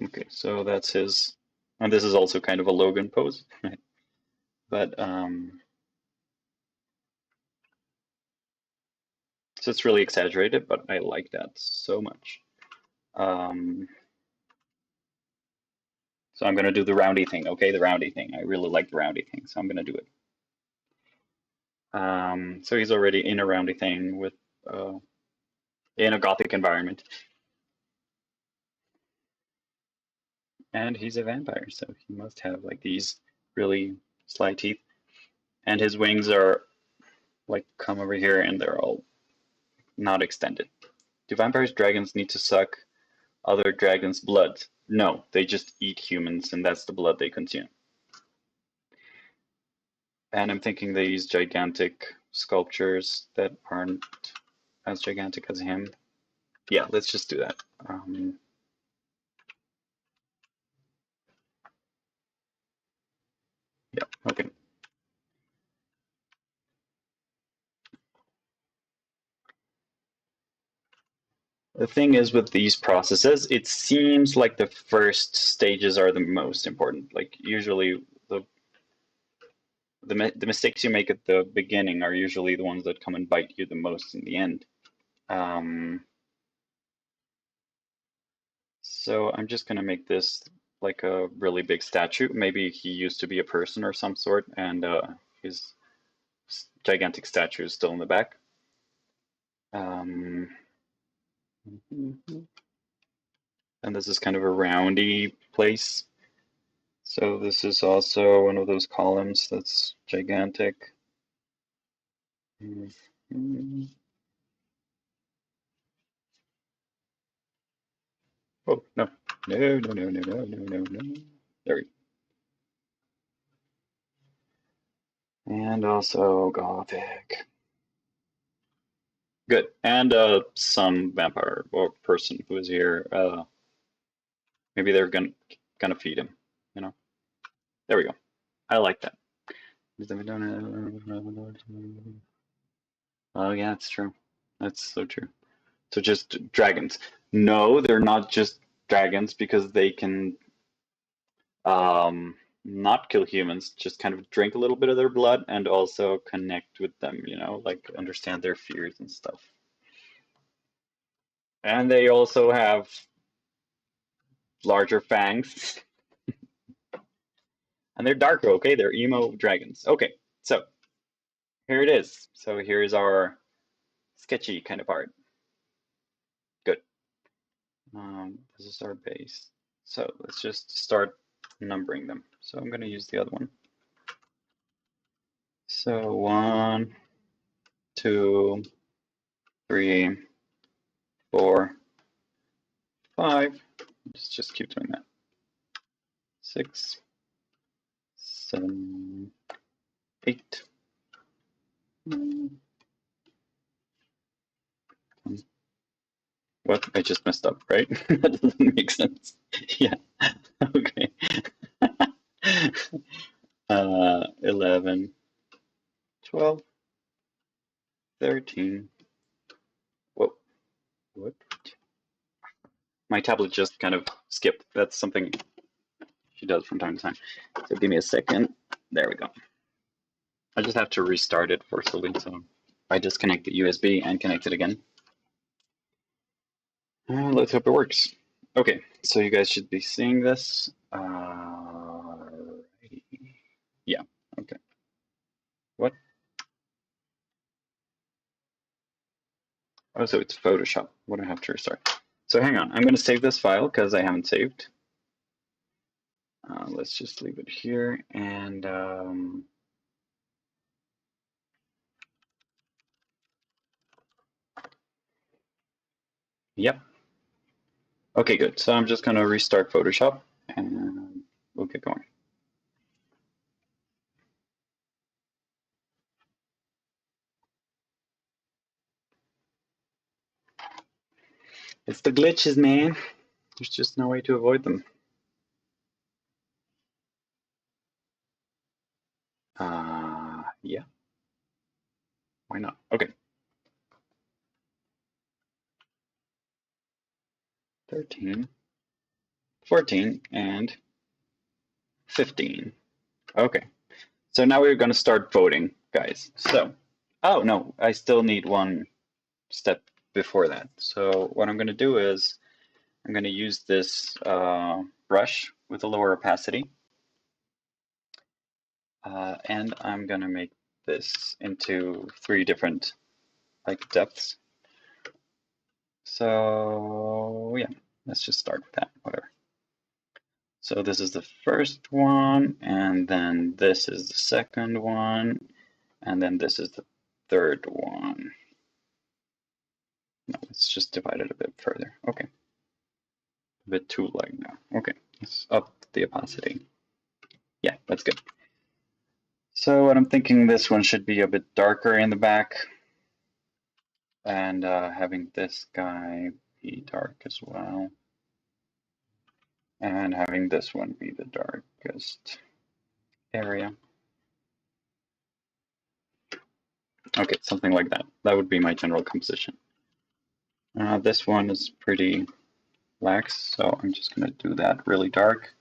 Okay, so that's his, and this is also kind of a Logan pose, but so it's really exaggerated, but I like that so much. So I'm gonna do the roundy thing, okay? The roundy thing. I really like the roundy thing, so I'm gonna do it. So he's already in a roundy thing with in a gothic environment. And he's a vampire, so he must have like these really sly teeth. And his wings are like come over here and they're all not extended. Do vampires, dragons need to suck other dragons' blood? No, they just eat humans and that's the blood they consume. And I'm thinking they use gigantic sculptures that aren't as gigantic as him. Yeah, let's just do that. Yeah, okay. The thing is with these processes, it seems like the first stages are the most important. Like usually the mistakes you make at the beginning are usually the ones that come and bite you the most in the end. So I'm just gonna make this like a really big statue. Maybe he used to be a person or some sort, and his gigantic statue is still in the back. And this is kind of a roundy place. So this is also one of those columns that's gigantic. Oh, no. No. There we go. And also Gothic. Good. And some vampire or person who is here. Maybe they're gonna feed him, you know? There we go. I like that. Oh yeah, it's true. That's so true. So just dragons. No, they're not just dragons because they can not kill humans, just kind of drink a little bit of their blood and also connect with them, you know, like understand their fears and stuff. And they also have larger fangs. And they're darker, okay? They're emo dragons. Okay, so here it is. So here's our sketchy kind of art. Good. This is our base. So let's just start numbering them. So I'm going to use the other one. So 1, 2, 3, 4, 5. Let's just keep doing that. 6, 7, 8, 9, 10. What? I just messed up, right? That doesn't make sense. Yeah. Okay. 11, 12, 13. Whoa. What? My tablet just kind of skipped. That's something she does from time to time. So give me a second. There we go. I just have to restart it forcefully. So I disconnect the USB and connect it again. Let's hope it works. Okay, so you guys should be seeing this. Yeah, okay. What? Oh, so it's Photoshop. What do I have to restart? So hang on, I'm going to save this file because I haven't saved. Let's just leave it here and yep. Okay, good. So I'm just going to restart Photoshop and we'll get going. It's the glitches, man. There's just no way to avoid them. Yeah. Why not? Okay. 13, 14, and 15. Okay. So now we're going to start voting, guys. So, oh no, I still need one step before that. So what I'm going to do is I'm going to use this brush with a lower opacity. And I'm going to make this into 3 different like depths. So yeah, let's just start with that, whatever. So this is the first one, and then this is the second one, and then this is the third one. No, let's just divide it a bit further. Okay. A bit too light now. Okay, let's up the opacity. Yeah, that's good. So what I'm thinking, this one should be a bit darker in the back, and having this guy be dark as well, and having this one be the darkest area. Okay, something like that. That would be my general composition. This one is pretty lax, so I'm just going to do that really dark.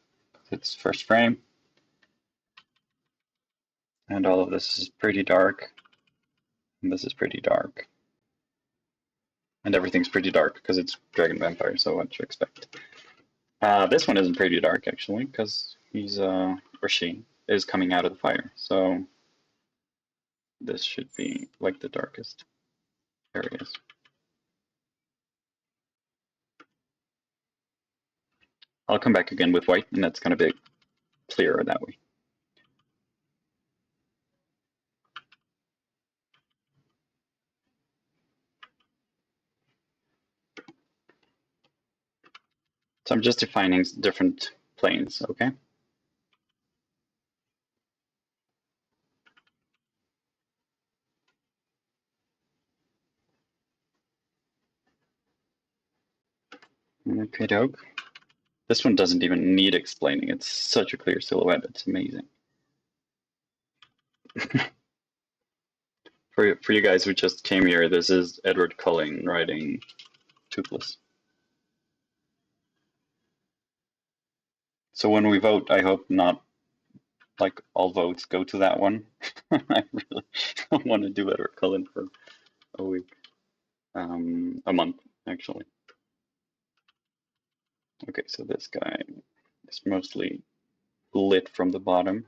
It's first frame. And all of this is pretty dark. And this is pretty dark. And everything's pretty dark because it's Dragon Vampire, so what you expect. This one isn't pretty dark, actually, because he's, or she, is coming out of the fire. So this should be like the darkest areas. I'll come back again with white, and that's going to be clearer that way. So I'm just defining different planes, okay? Okay, doke. This one doesn't even need explaining. It's such a clear silhouette. It's amazing. For you guys who just came here, this is Edward Cullen writing Toothless. So when we vote, I hope not like all votes go to that one. I really don't want to do watercolor for a week, a month actually. Okay, so this guy is mostly lit from the bottom.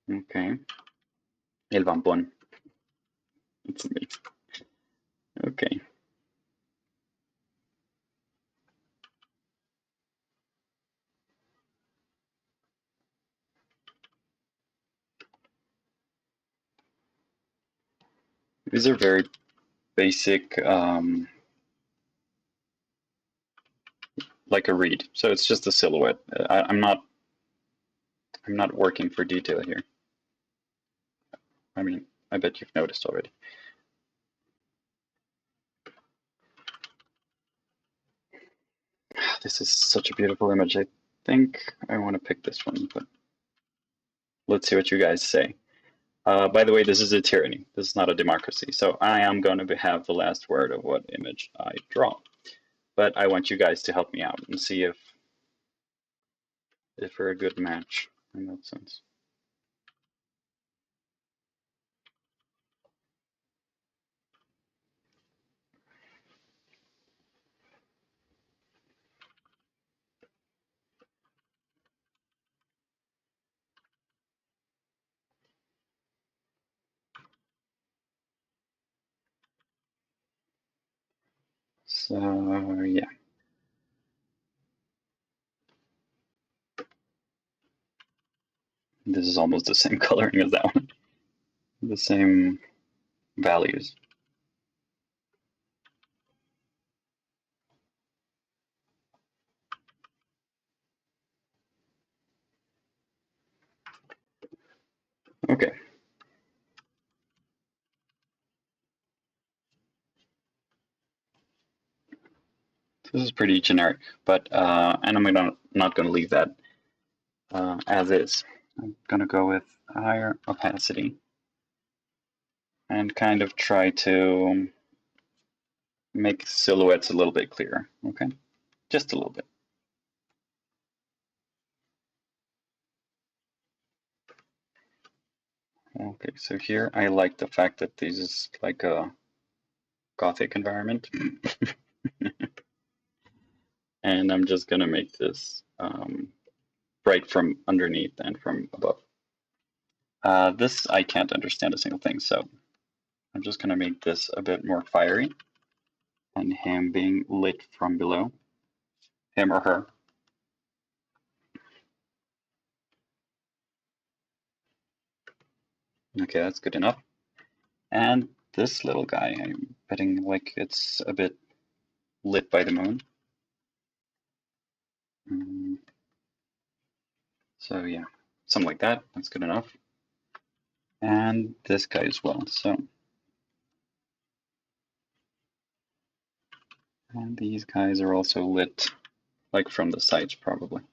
Okay. El vampón. It's amazing. Okay. These are very basic, like a reed. So it's just a silhouette. I'm not working for detail here. I mean, I bet you've noticed already. This is such a beautiful image. I think I want to pick this one, but let's see what you guys say. By the way, this is a tyranny. This is not a democracy. So I am going to have the last word of what image I draw. But I want you guys to help me out and see if we're a good match in that sense. So yeah. This is almost the same coloring as that one. The same values. Okay. This is pretty generic, but and I'm not going to leave that as is. I'm going to go with higher opacity and kind of try to make silhouettes a little bit clearer. Okay, just a little bit. Okay, so here I like the fact that this is like a Gothic environment. And I'm just gonna make this bright from underneath and from above. This I can't understand a single thing, so I'm just gonna make this a bit more fiery and him being lit from below, him or her. Okay, that's good enough. And this little guy, I'm betting like it's a bit lit by the moon. So yeah, something like that, that's good enough. And this guy as well, so. And these guys are also lit, like from the sides probably.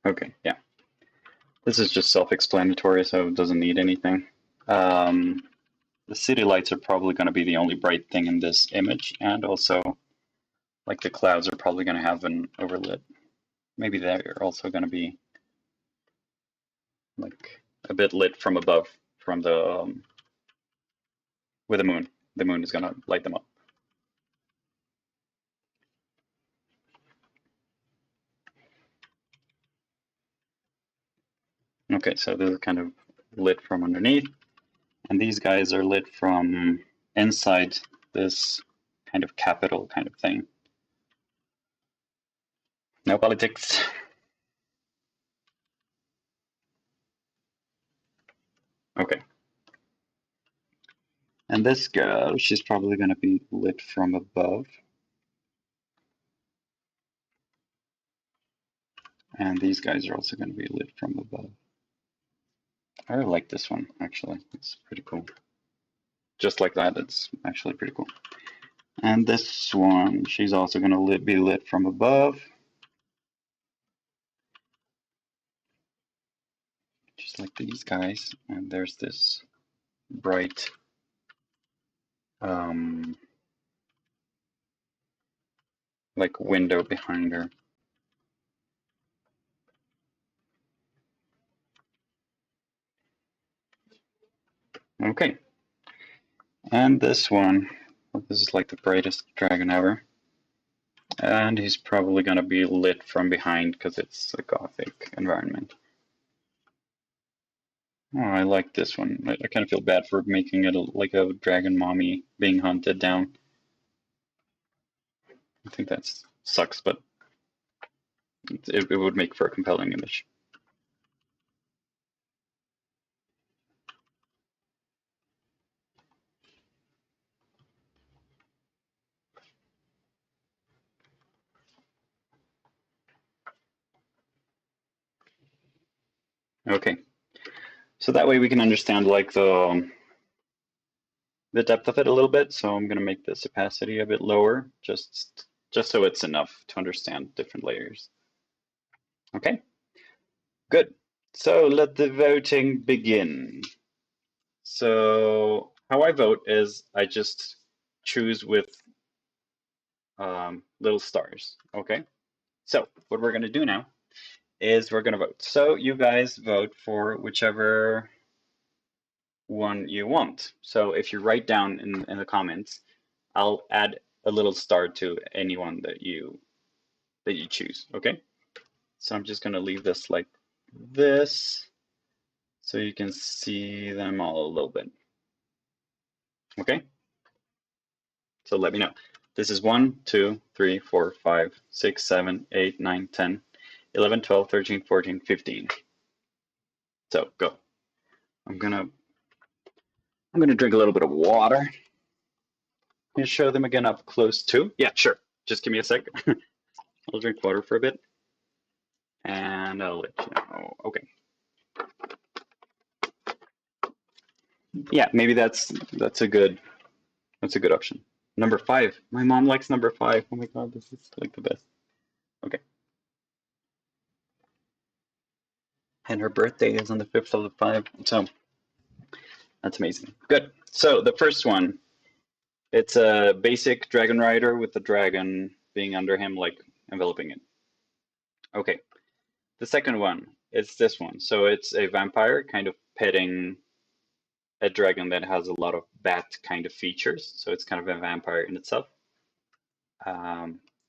Okay, yeah. This is just self-explanatory, so it doesn't need anything. The city lights are probably going to be the only bright thing in this image, and also, like the clouds are probably going to have an overlit. Maybe they're also going to be like a bit lit from above, from the with the moon. The moon is going to light them up. Okay, so this is kind of lit from underneath, and these guys are lit from inside this kind of capital kind of thing. No politics. Okay. And this girl, she's probably going to be lit from above. And these guys are also going to be lit from above. I really like this one, actually. It's pretty cool. Just like that, it's actually pretty cool. And this one, she's also going to be lit from above. just like these guys, and there's this bright like window behind her. Okay, and this one, well, this is like the brightest dragon ever, and he's probably gonna be lit from behind because it's a gothic environment. Oh, I like this one. I kind of feel bad for making it like a dragon mommy being hunted down. I think that sucks, but it would make for a compelling image. Okay, so that way we can understand like the depth of it a little bit. So I'm gonna make this opacity a bit lower, just so it's enough to understand different layers. Okay, good. So let the voting begin. So how I vote is I just choose with little stars. Okay, so what we're gonna do now is we're gonna vote. So you guys vote for whichever one you want. So if you write down in the comments, I'll add a little star to anyone that you choose. Okay, so I'm just gonna leave this like this so you can see them all a little bit. Okay, so let me know. This is 1, 2, 3, 4, 5, 6, 7, 8, 9, 10, 11, 12, 13, 14, 15. So go. I'm gonna drink a little bit of water and show them again up close too. Yeah, sure. Just give me a sec. I'll drink water for a bit and I'll let you know. Okay. Yeah, maybe that's a good option. Number 5. My mom likes number 5. Oh my god, this is like the best. Okay. And her birthday is on the 5th of the 5. So that's amazing. Good. So the first one, it's a basic dragon rider with the dragon being under him, like enveloping it. Okay. The second one is this one. So it's a vampire kind of petting a dragon that has a lot of bat kind of features. So it's kind of a vampire in itself.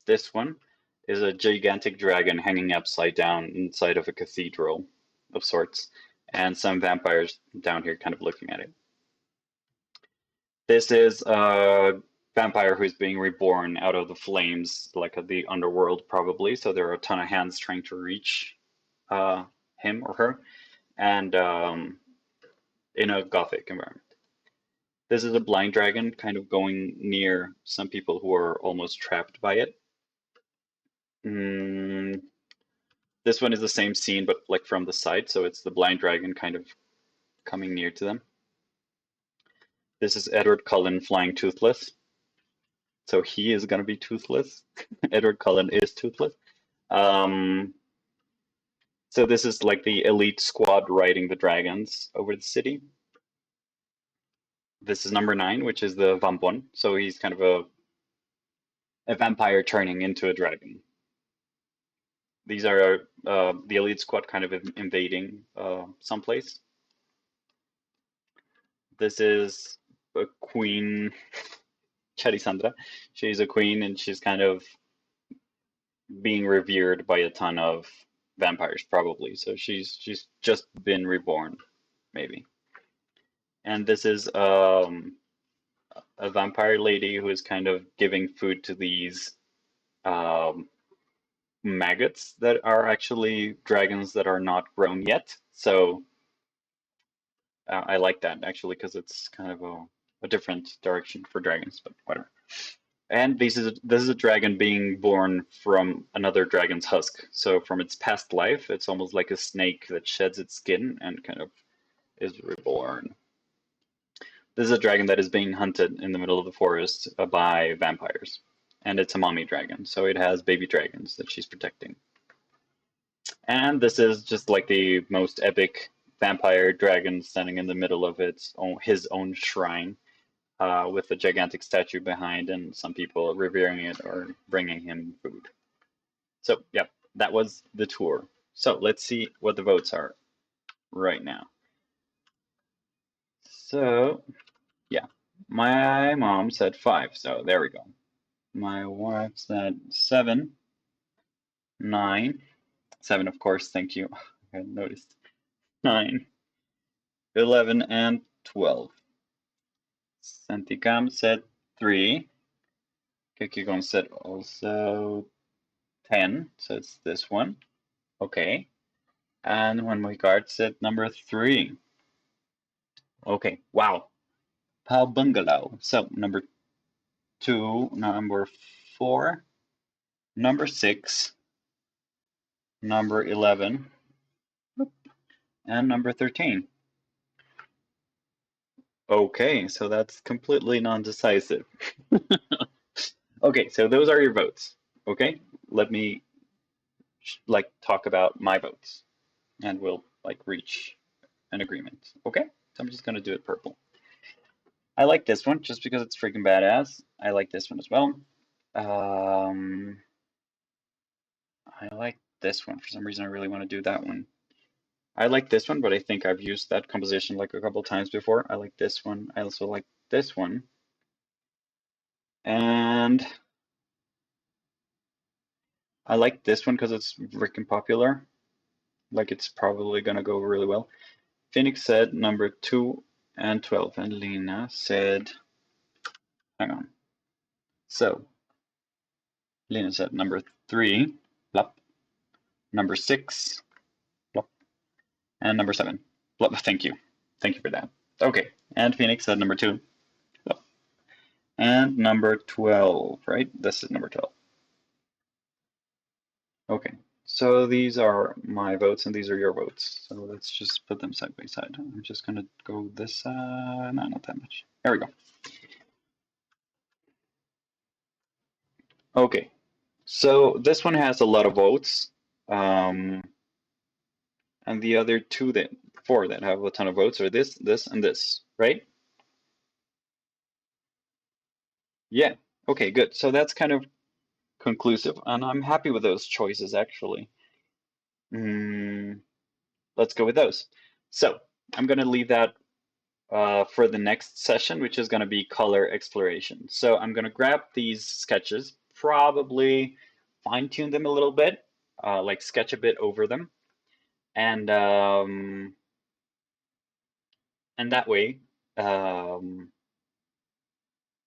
This one is a gigantic dragon hanging upside down inside of a cathedral of sorts, and some vampires down here kind of looking at it. This is a vampire who's being reborn out of the flames, like of the underworld probably, so there are a ton of hands trying to reach him or her, and in a gothic environment. This is a blind dragon kind of going near some people who are almost trapped by it. This one is the same scene, but like from the side, so it's the blind dragon kind of coming near to them. This is Edward Cullen flying toothless. So he is going to be toothless. Edward Cullen is toothless. So this is like the elite squad riding the dragons over the city. This is number 9, which is the Vampon. So he's kind of a vampire turning into a dragon. These are the elite squad kind of invading someplace. This is a queen, Charisandra. She's a queen and she's kind of being revered by a ton of vampires probably. So she's just been reborn, maybe. And this is a vampire lady who is kind of giving food to these maggots that are actually dragons that are not grown yet. So I like that actually because it's kind of a different direction for dragons, but whatever. And this is a dragon being born from another dragon's husk. So from its past life, it's almost like a snake that sheds its skin and kind of is reborn. This is a dragon that is being hunted in the middle of the forest by vampires. And it's a mommy dragon, so it has baby dragons that she's protecting. And this is just like the most epic vampire dragon standing in the middle of his own shrine, with a gigantic statue behind and some people revering it or bringing him food. So, yeah, that was the tour. So let's see what the votes are right now. So, yeah, my mom said 5, so there we go. My wife said 7, 9, 7, of course, thank you. I hadn't noticed. 9, 11, and 12. Santikam said 3. Kekigon said also 10, so it's this one. Okay. And One Guard said number 3. Okay, wow. Pal Bungalow. So number 2, number 4, number 6, number 11, and number 13. Okay, so that's completely non-decisive. Okay, so those are your votes. Okay, let me talk about my votes, and we'll reach an agreement. Okay, so I'm just gonna do it purple. I like this one just because it's freaking badass. I like this one as well. I like this one. For some reason, I really want to do that one. I like this one, but I think I've used that composition a couple times before. I like this one. I also like this one. And I like this one because it's freaking popular. It's probably going to go really well. Phoenix said number 2 and 12. And Lena said, hang on. So, Lena said number 3, plop. Number 6, plop. And number 7, plop. Thank you. Thank you for that. Okay. And Phoenix said number 2, plop. And number 12, right? This is number 12. Okay. So these are my votes and these are your votes. So let's just put them side by side. I'm just going to go this side. No, not that much. There we go. Okay. So this one has a lot of votes. And the other 4 that have a ton of votes are this, and this, right? Yeah. Okay, good. So that's kind of conclusive, and I'm happy with those choices, actually. Let's go with those. So I'm going to leave that for the next session, which is going to be color exploration. So I'm going to grab these sketches, probably fine tune them a little bit, sketch a bit over them, and that way,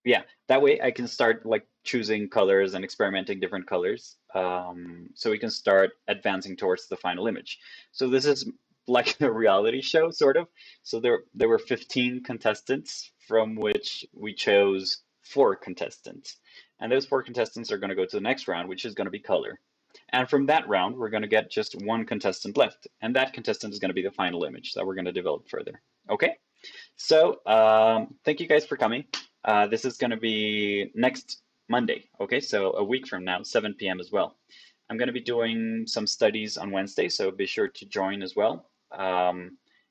yeah, that way I can start choosing colors and experimenting different colors, so we can start advancing towards the final image. So this is like a reality show, sort of. So there were 15 contestants, from which we chose 4 contestants. And those 4 contestants are going to go to the next round, which is going to be color. And from that round, we're going to get just 1 contestant left. And that contestant is going to be the final image that we're going to develop further. Okay? So thank you guys for coming. This is going to be next Monday. Okay? So a week from now, 7 p.m. as well. I'm going to be doing some studies on Wednesday, so be sure to join as well.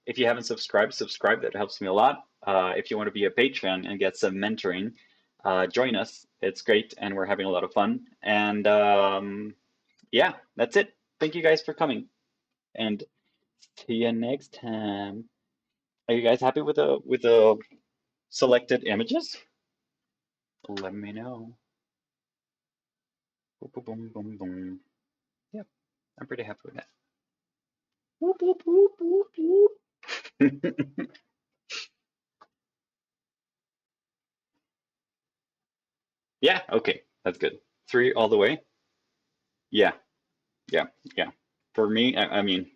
If you haven't subscribed, subscribe. That helps me a lot. If you want to be a patron and get some mentoring, join us. It's great, and we're having a lot of fun. And yeah, that's it. Thank you guys for coming, and see you next time. Are you guys happy with the selected images? Let me know. Boom, boom, boom, boom. Yep, I'm pretty happy with that. Boop, boop, boop, boop, boop. Yeah, okay, that's good. 3 all the way? Yeah, yeah, yeah. For me, I mean,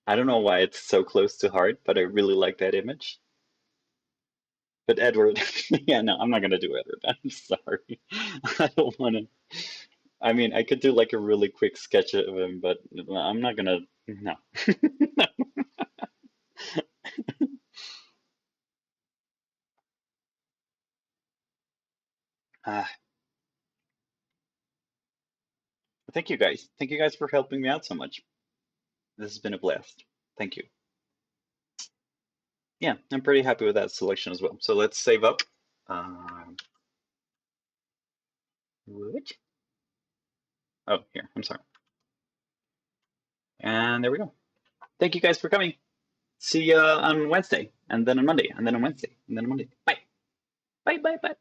I don't know why it's so close to heart, but I really like that image. But Edward, yeah, no, I'm not gonna do Edward. I'm sorry. I don't wanna. I mean, I could do a really quick sketch of him, but I'm not gonna. No. Ah, thank you guys. Thank you guys for helping me out so much. This has been a blast. Thank you. yeah, I'm pretty happy with that selection as well. So let's save up. Which? Oh, here, I'm sorry. And there we go. Thank you guys for coming. See you on Wednesday, and then on Monday, and then on Wednesday, and then on Monday. Bye. Bye, bye, bye.